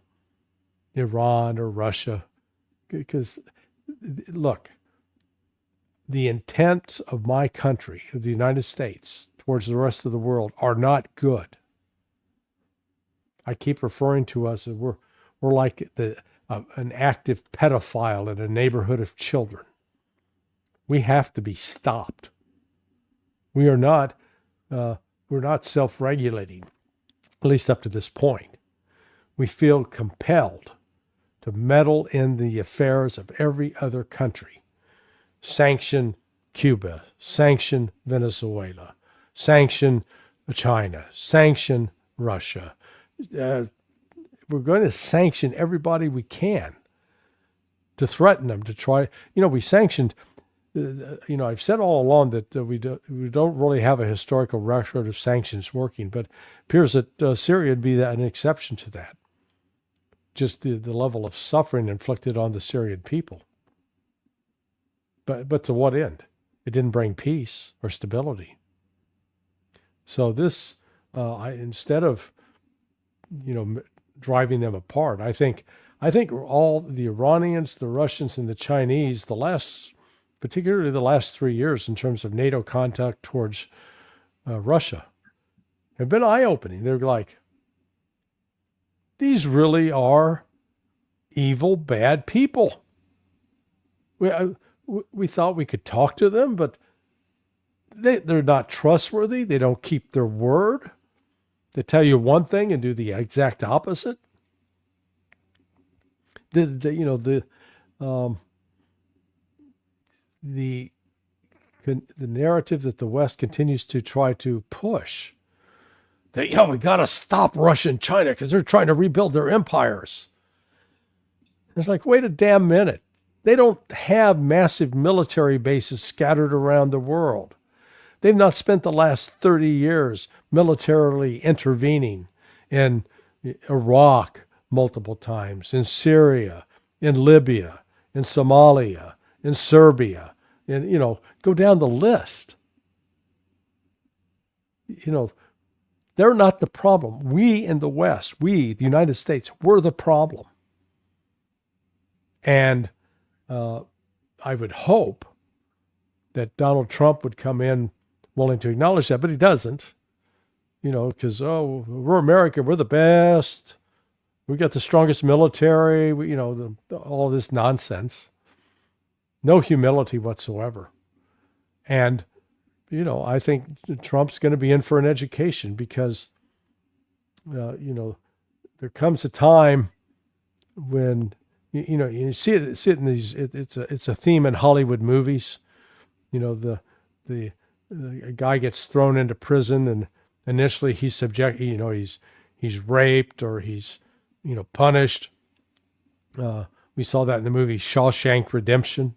Iran or Russia, because look, the intent of my country, of the United States, towards the rest of the world are not good. I keep referring to us as we're like an active pedophile in a neighborhood of children. We have to be stopped. We're not self-regulating, at least up to this point. We feel compelled to meddle in the affairs of every other country. Sanction Cuba, sanction Venezuela, sanction China, sanction Russia. We're going to sanction everybody we can to threaten them, to try. We sanctioned. I've said all along that we don't really have a historical record of sanctions working, but it appears that Syria would be an exception to that. Just the level of suffering inflicted on the Syrian people. But to what end? It didn't bring peace or stability. So this, instead of, driving them apart, I think all the Iranians, the Russians, and the Chinese, particularly the last 3 years in terms of NATO contact towards Russia, have been eye-opening. They're like, these really are evil, bad people. We thought we could talk to them, but they're not trustworthy. They don't keep their word. They tell you one thing and do the exact opposite. The narrative that the West continues to try to push, that we got to stop Russia and China because they're trying to rebuild their empires. It's like, wait a damn minute. They don't have massive military bases scattered around the world. They've not spent the last 30 years militarily intervening in Iraq multiple times, in Syria, in Libya, in Somalia, in Serbia, and, go down the list. They're not the problem. We in the West, the United States, we're the problem. And I would hope that Donald Trump would come in willing to acknowledge that, but he doesn't. Because, we're America, we're the best. We got the strongest military, all this nonsense. No humility whatsoever. And, I think Trump's going to be in for an education because, there comes a time when, you see it in these, it's a theme in Hollywood movies. The guy gets thrown into prison and initially he's he's raped or he's, punished. We saw that in the movie Shawshank Redemption.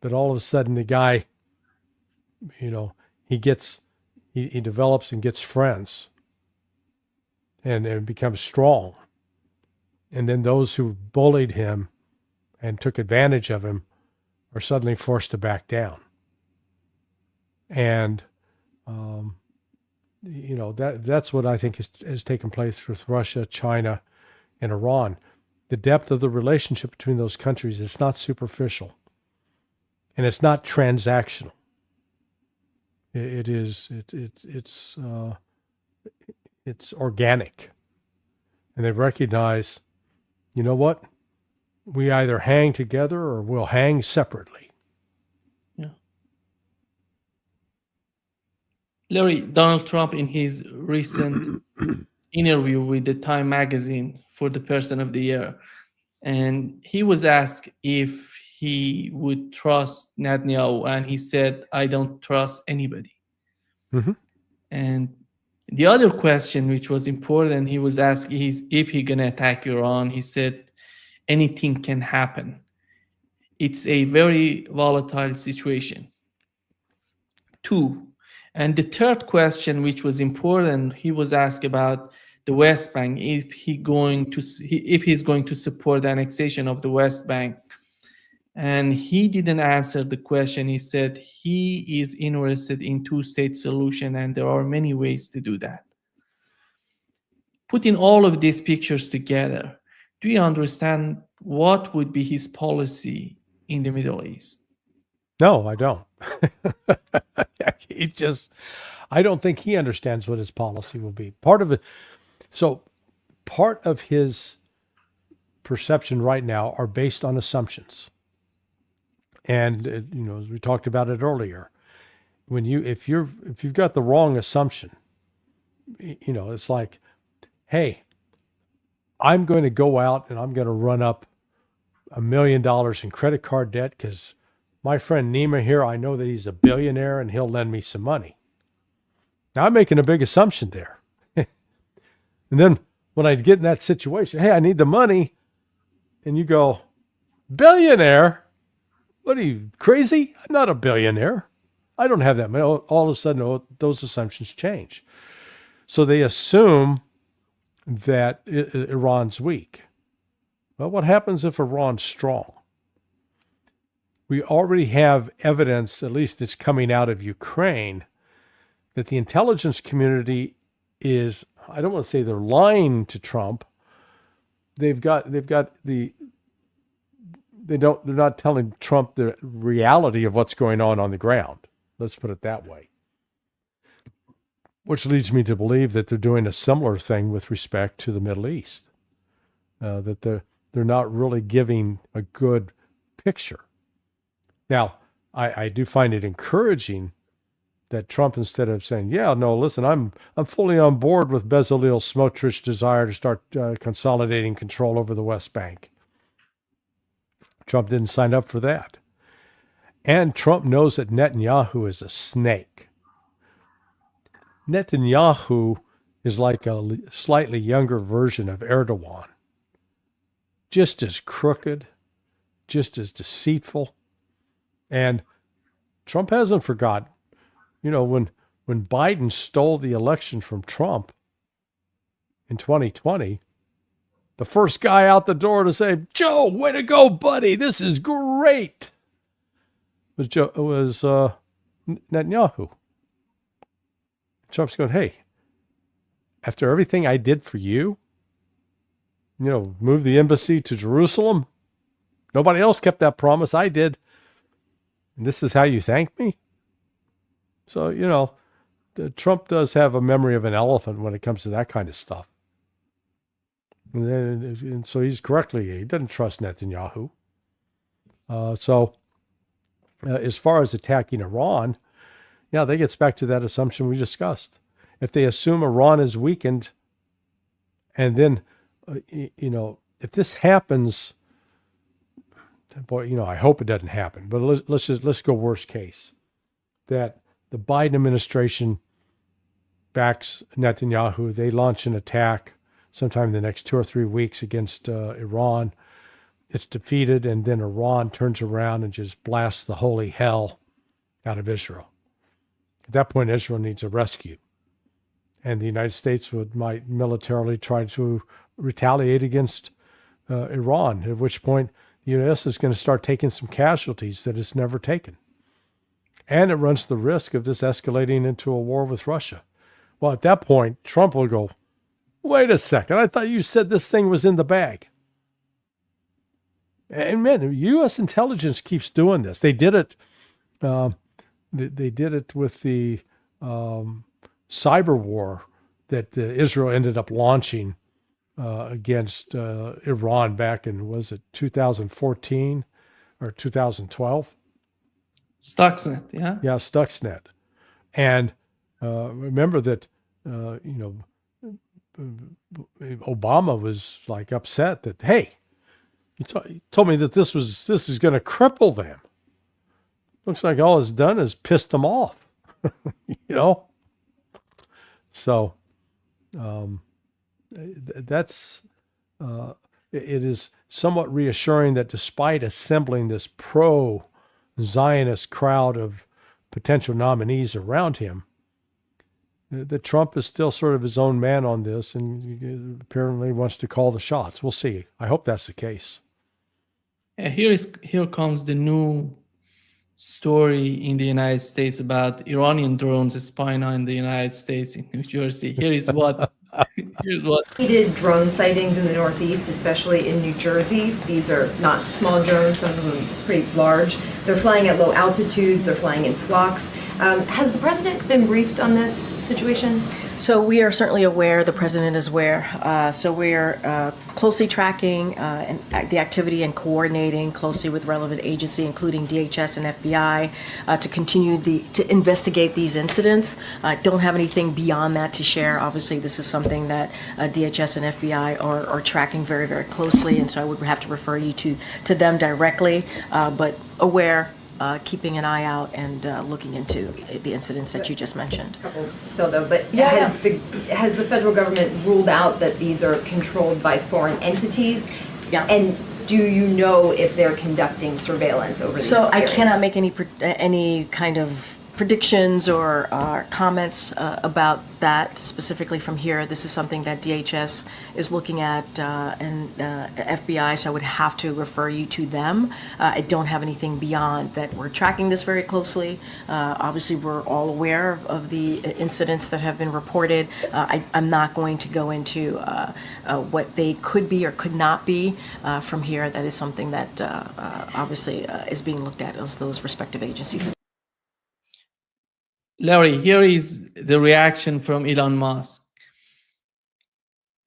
But all of a sudden the guy, he develops and gets friends and becomes strong. And then those who bullied him and took advantage of him are suddenly forced to back down. And, that's what I think has taken place with Russia, China, and Iran. The depth of the relationship between those countries is not superficial, and it's not transactional. It's organic, and they recognize, you know what, we either hang together or we'll hang separately. Larry, Donald Trump, in his recent interview with the Time magazine for the Person of the Year, and he was asked if he would trust Netanyahu, and he said, I don't trust anybody. Mm-hmm. And the other question, which was important, he was asked is if he's going to attack Iran. He said, anything can happen. It's a very volatile situation. 2. And the third question, which was important, he was asked about the West Bank, if he's going to support the annexation of the West Bank. And he didn't answer the question. He said he is interested in two-state solution, and there are many ways to do that. Putting all of these pictures together, do you understand what would be his policy in the Middle East? No, I don't. I don't think he understands what his policy will be. Part of his perception right now are based on assumptions. And as we talked about it earlier, if you've got the wrong assumption, it's like, hey, I'm going to go out and I'm going to run up $1 million in credit card debt because my friend Nima here, I know that he's a billionaire and he'll lend me some money. Now I'm making a big assumption there. And then when I get in that situation, hey, I need the money. And you go, billionaire? What are you, crazy? I'm not a billionaire. I don't have that money. All of a sudden, those assumptions change. So they assume that Iran's weak. Well, what happens if Iran's strong? We already have evidence, at least it's coming out of Ukraine, that the intelligence community is, I don't want to say they're lying to Trump. They're not telling Trump the reality of what's going on the ground. Let's put it that way. Which leads me to believe that they're doing a similar thing with respect to the Middle East. That they're not really giving a good picture. Now, I do find it encouraging that Trump, instead of saying, yeah, no, listen, I'm fully on board with Bezalel Smotrich's desire to start consolidating control over the West Bank. Trump didn't sign up for that. And Trump knows that Netanyahu is a snake. Netanyahu is like a slightly younger version of Erdogan. Just as crooked, just as deceitful. And Trump hasn't forgotten. When Biden stole the election from Trump in 2020, the first guy out the door to say, Joe, way to go, buddy. This is great. Was Netanyahu. Trump's going, hey, after everything I did for you, move the embassy to Jerusalem, Nobody else kept that promise. I did. And this is how you thank me? So, Trump does have a memory of an elephant when it comes to that kind of stuff. And so he doesn't trust Netanyahu. As far as attacking Iran, that gets back to that assumption we discussed. If they assume Iran is weakened, and then, if this happens, boy, I hope it doesn't happen, but let's go worst case, that the Biden administration backs Netanyahu. They launch an attack sometime in the next 2 or 3 weeks against Iran. It's defeated, and then Iran turns around and just blasts the holy hell out of Israel. At that point, Israel needs a rescue. And the United States might militarily try to retaliate against Iran, at which point the U.S. is going to start taking some casualties that it's never taken. And it runs the risk of this escalating into a war with Russia. Well, at that point, Trump will go, wait a second, I thought you said this thing was in the bag. And man, U.S. intelligence keeps doing this. They did it. They did it with the cyber war that Israel ended up launching against Iran back in, was it 2014 or 2012? Stuxnet, yeah? Yeah, Stuxnet. And remember that, Obama was like upset that, hey, he told me that this is going to cripple them. Looks like all it's done is pissed them off, So that's it is somewhat reassuring that despite assembling this pro-Zionist crowd of potential nominees around him, that Trump is still sort of his own man on this and apparently wants to call the shots. We'll see. I hope that's the case. Here comes the new story in the United States about Iranian drones spying on the United States in New Jersey. Here's what. Repeated drone sightings in the Northeast, especially in New Jersey. These are not small drones, some of them pretty large. They're flying at low altitudes, they're flying in flocks. Has the president been briefed on this situation? So we are certainly aware, the president is aware. So we're closely tracking the activity and coordinating closely with relevant agency, including DHS and FBI, to continue to investigate these incidents. Don't have anything beyond that to share. Obviously, this is something that DHS and FBI are tracking very, very closely, and so I would have to refer you to them directly, but aware. Keeping an eye out and looking into the incidents that you just mentioned. Still though, but has the federal government ruled out that these are controlled by foreign entities? Yeah. And do you know if they're conducting surveillance over these areas? I cannot make any kind of predictions or comments about that specifically from here. This is something that DHS is looking at and FBI, so I would have to refer you to them. I don't have anything beyond that. We're tracking this very closely. Obviously, we're all aware of the incidents that have been reported. I'm not going to go into what they could be or could not be from here. That is something that obviously is being looked at as those respective agencies. Larry, here is the reaction from Elon Musk.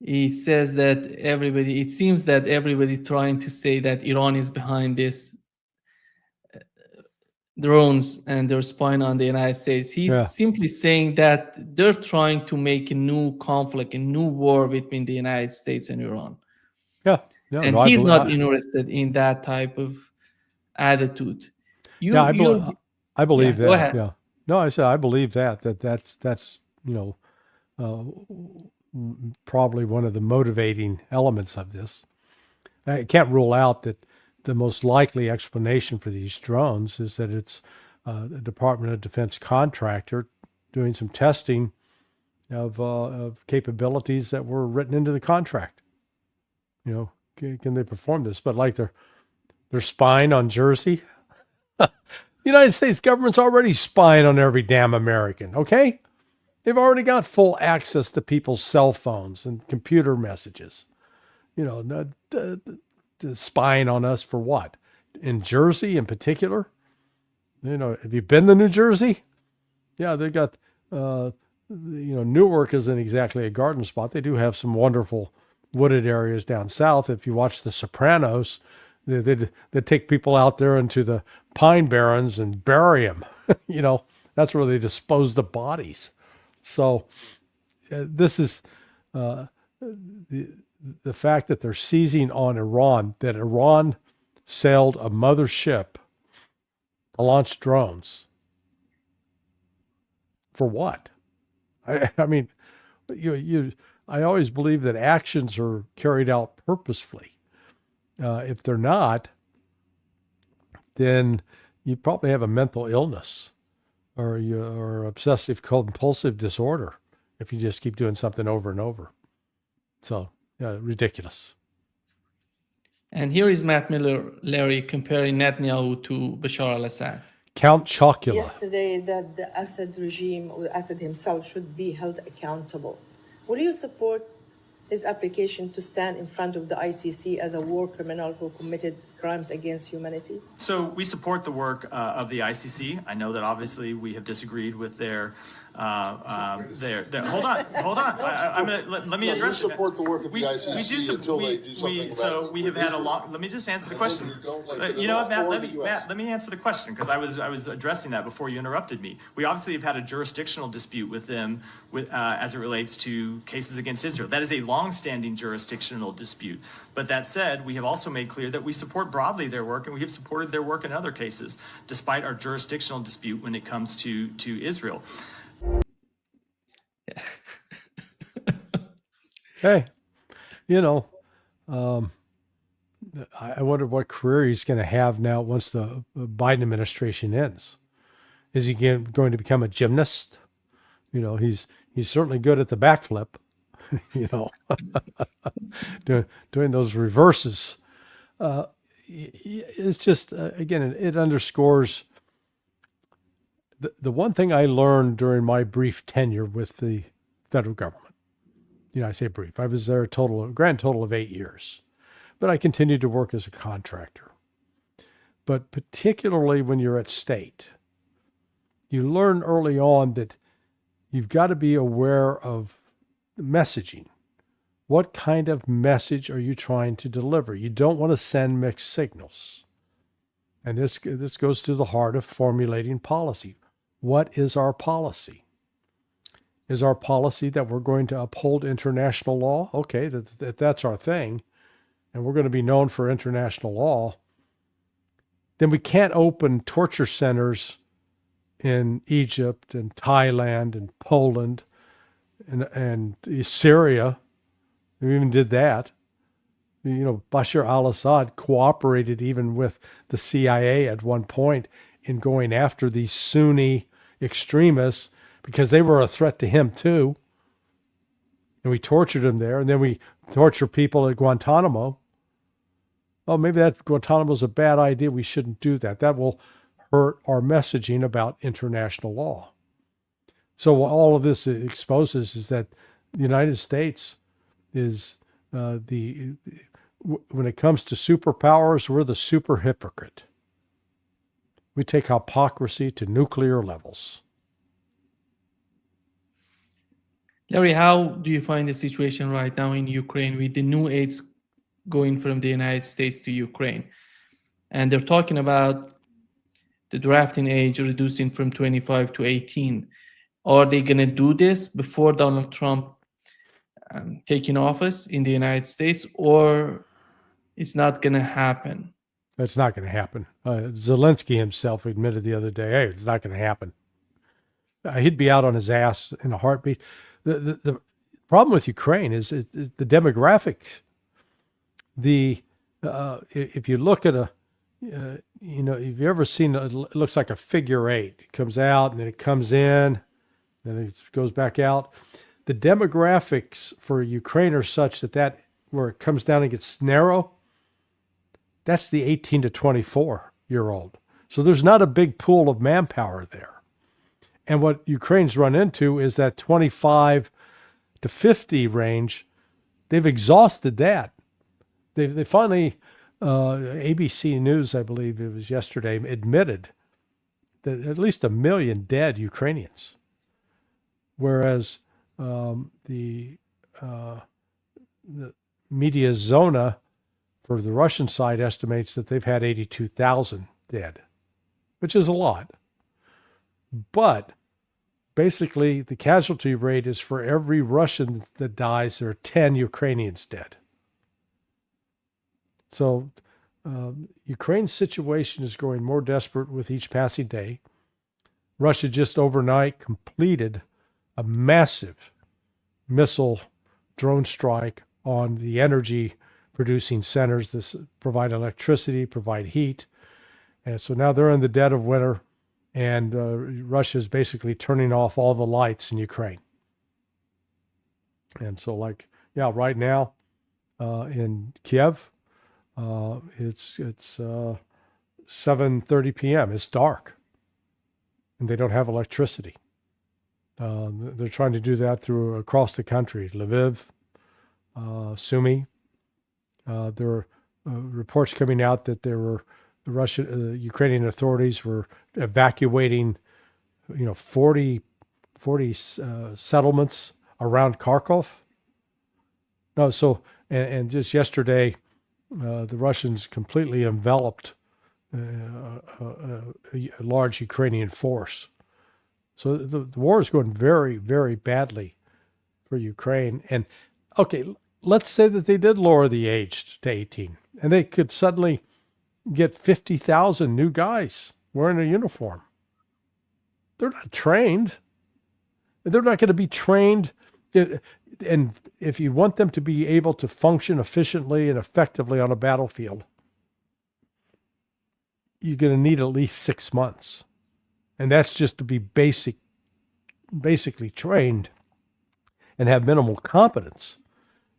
He says that it seems that everybody trying to say that Iran is behind this drones and they're spying on the United States. He's simply saying that they're trying to make a new conflict, a new war between the United States and Iran. Yeah. And he's not interested in that type of attitude. I believe that. Go ahead. Yeah. No, I said I believe that's probably one of the motivating elements of this. I can't rule out that the most likely explanation for these drones is that it's a Department of Defense contractor doing some testing of capabilities that were written into the contract. Can they perform this? But like they're spying on Jersey. The United States government's already spying on every damn American, okay? They've already got full access to people's cell phones and computer messages. The spying on us for what? In Jersey in particular? Have you been to New Jersey? Yeah, they got, Newark isn't exactly a garden spot. They do have some wonderful wooded areas down south. If you watch The Sopranos, they take people out there into the pine barrens and bury them. That's where they dispose the bodies. So this is the fact that they're seizing on Iran, that Iran sailed a mother ship to launch drones. For what? I mean, I always believe that actions are carried out purposefully. If they're not, then you probably have a mental illness or obsessive compulsive disorder if you just keep doing something over and over. So, ridiculous. And here is Matt Miller, Larry, comparing Netanyahu to Bashar al-Assad. Count Chocula. Yesterday, that the Assad regime, or Assad himself, should be held accountable. Will you support his application to stand in front of the ICC as a war criminal who committed crimes against humanity? So we support the work of the ICC. I know that obviously we have disagreed with their hold on. I'm gonna let me address you support the work of the ICC we do until they do something about it. So we have had a lot. Let me just answer the question. Matt, let me answer the question, because I was addressing that before you interrupted me. We obviously have had a jurisdictional dispute with them as it relates to cases against Israel. That is a long-standing jurisdictional dispute. But that said, we have also made clear that we support broadly their work, and we have supported their work in other cases, despite our jurisdictional dispute when it comes to Israel. Hey, I wonder what career he's going to have now once the Biden administration ends. Is he going to become a gymnast? He's certainly good at the backflip, doing those reverses. It's just, again, it underscores the one thing I learned during my brief tenure with the federal government. I say brief. I was there a grand total of 8 years, but I continued to work as a contractor. But particularly when you're at state, you learn early on that you've got to be aware of the messaging. What kind of message are you trying to deliver? You don't want to send mixed signals. And this goes to the heart of formulating policy. What is our policy? Is our policy that we're going to uphold international law? Okay, that's our thing, and we're going to be known for international law. Then we can't open torture centers in Egypt and Thailand and Poland and Syria. We even did that. Bashar al-Assad cooperated even with the CIA at one point in going after these Sunni extremists because they were a threat to him too. And we tortured them there. And then we torture people at Guantanamo. Oh, maybe that Guantanamo's a bad idea. We shouldn't do that. That will hurt our messaging about international law. So what all of this exposes is that the United States is when it comes to superpowers, we're the super hypocrite. We take hypocrisy to nuclear levels. Larry, how do you find the situation right now in Ukraine with the new aids going from the United States to Ukraine? And they're talking about the drafting age reducing from 25 to 18. Are they going to do this before Donald Trump taking office in the United States, or it's not going to happen? That's not going to happen. Zelensky himself admitted the other day, hey, it's not going to happen. He'd be out on his ass in a heartbeat. The problem with Ukraine is the demographics. If you look at if you've ever seen it looks like a figure eight. It comes out and then it comes in, then it goes back out. The demographics for Ukraine are such that where it comes down and gets narrow, that's the 18 to 24-year-old. So there's not a big pool of manpower there. And what Ukraine's run into is that 25 to 50 range. They've exhausted that. They finally ABC News, I believe it was yesterday, admitted that at least 1 million dead Ukrainians, whereas the media Zona for the Russian side estimates that they've had 82,000 dead, which is a lot. But basically, the casualty rate is for every Russian that dies, there are 10 Ukrainians dead. So Ukraine's situation is growing more desperate with each passing day. Russia just overnight completed a massive missile drone strike on the energy producing centers that provide electricity, provide heat. And so now they're in the dead of winter, and Russia is basically turning off all the lights in Ukraine. And so, right now in Kiev, it's 7:30 p.m. It's dark, and they don't have electricity. They're trying to do that across the country, Lviv, Sumy. There are reports coming out that Ukrainian authorities were evacuating, 40 settlements around Kharkov. No, so and just yesterday, the Russians completely enveloped a large Ukrainian force. So the war is going very, very badly for Ukraine. And okay, let's say that they did lower the age to 18, and they could suddenly get 50,000 new guys wearing a uniform. They're not trained. They're not going to be trained. And if you want them to be able to function efficiently and effectively on a battlefield, you're going to need at least 6 months. And that's just to be basically trained and have minimal competence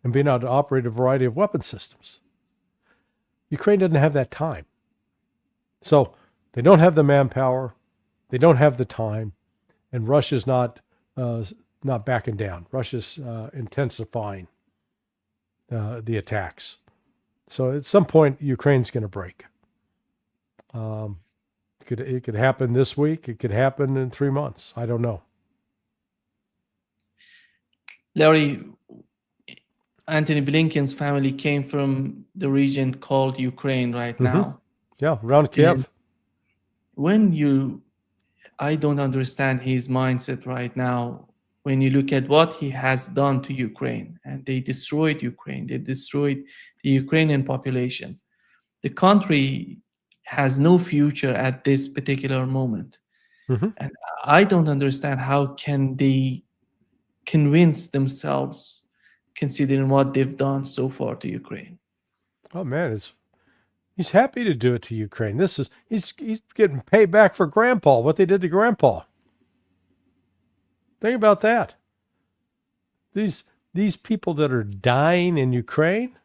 and being able to operate a variety of weapon systems. Ukraine doesn't have that time. So they don't have the manpower, they don't have the time, and Russia's not backing down. Russia's intensifying the attacks. So at some point, Ukraine's going to break. It could happen this week. It could happen in 3 months. I don't know. Larry, Antony Blinken's family came from the region called Ukraine right now. Yeah, around Kiev. I don't understand his mindset right now. When you look at what he has done to Ukraine, and they destroyed Ukraine, they destroyed the Ukrainian population. The country has no future at this particular moment. And I don't understand how can they convince themselves, considering what they've done so far to Ukraine. Oh man, he's happy to do it to Ukraine. He's getting payback for Grandpa, what they did to Grandpa. Think about that. These people that are dying in Ukraine,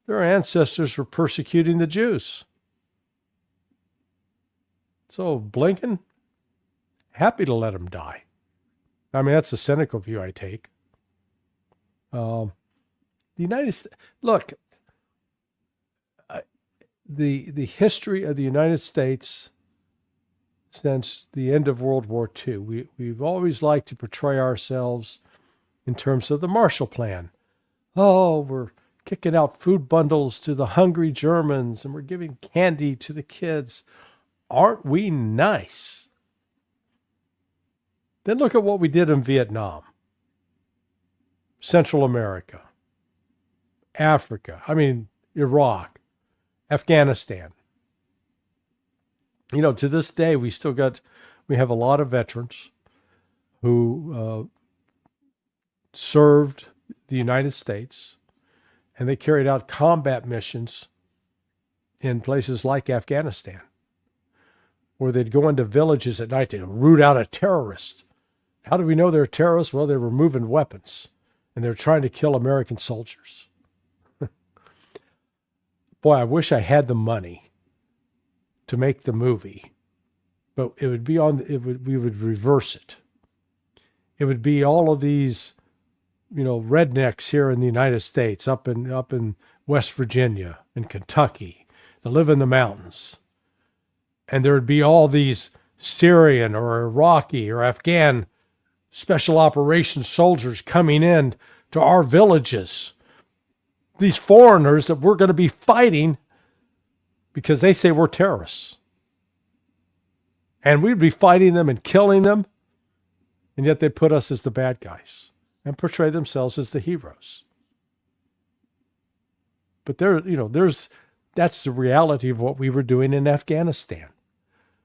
their ancestors were persecuting the Jews. So Blinken, happy to let them die. I mean, that's a cynical view I take. The United States, look, the history of the United States since the end of World War II, we've always liked to portray ourselves in terms of the Marshall Plan. Oh, we're kicking out food bundles to the hungry Germans, and we're giving candy to the kids. Aren't we nice? Then look at what we did in Vietnam, Central America, Africa, Iraq, Afghanistan. To this day, we have a lot of veterans who served the United States, and they carried out combat missions in places like Afghanistan, where they'd go into villages at night to root out a terrorist. How do we know they're terrorists? Well, they were moving weapons, and they're trying to kill American soldiers. Boy, I wish I had the money to make the movie, but it would be we would reverse it. It would be all of these, rednecks here in the United States, up in West Virginia and Kentucky that live in the mountains. And there would be all these Syrian or Iraqi or Afghan special operations soldiers coming in to our villages. These foreigners that we're going to be fighting because they say we're terrorists. And we'd be fighting them and killing them. And yet they put us as the bad guys and portray themselves as the heroes. But that's the reality of what we were doing in Afghanistan.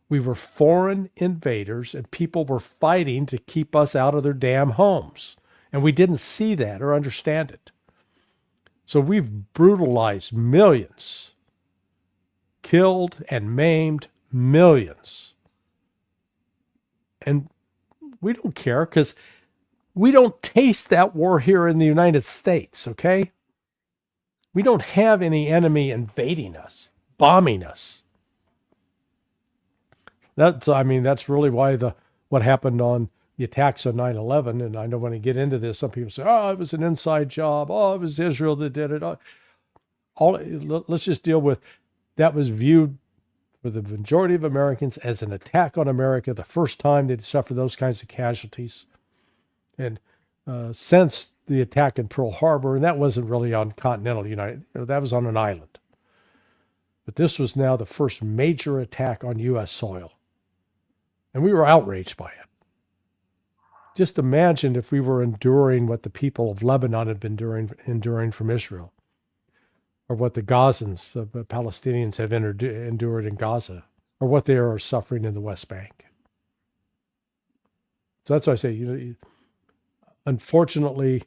We were foreign invaders and people were fighting to keep us out of their damn homes. And we didn't see that or understand it. So we've brutalized millions, killed and maimed millions. And we don't care because we don't taste that war here in the United States, okay? We don't have any enemy invading us, bombing us. That's really why what happened on the attacks on 9/11, and I know when I get into this, some people say, oh, it was an inside job. Oh, it was Israel that did it. Let's just deal with that was viewed for the majority of Americans as an attack on America, the first time they'd suffered those kinds of casualties. And since the attack in Pearl Harbor, and that wasn't really on continental United, that was on an island. But this was now the first major attack on U.S. soil. And we were outraged by it. Just imagine if we were enduring what the people of Lebanon had been enduring from Israel, or what the Gazans, the Palestinians have endured in Gaza, or what they are suffering in the West Bank. So that's why I say, unfortunately,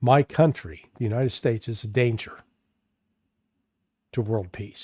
my country, the United States, is a danger to world peace.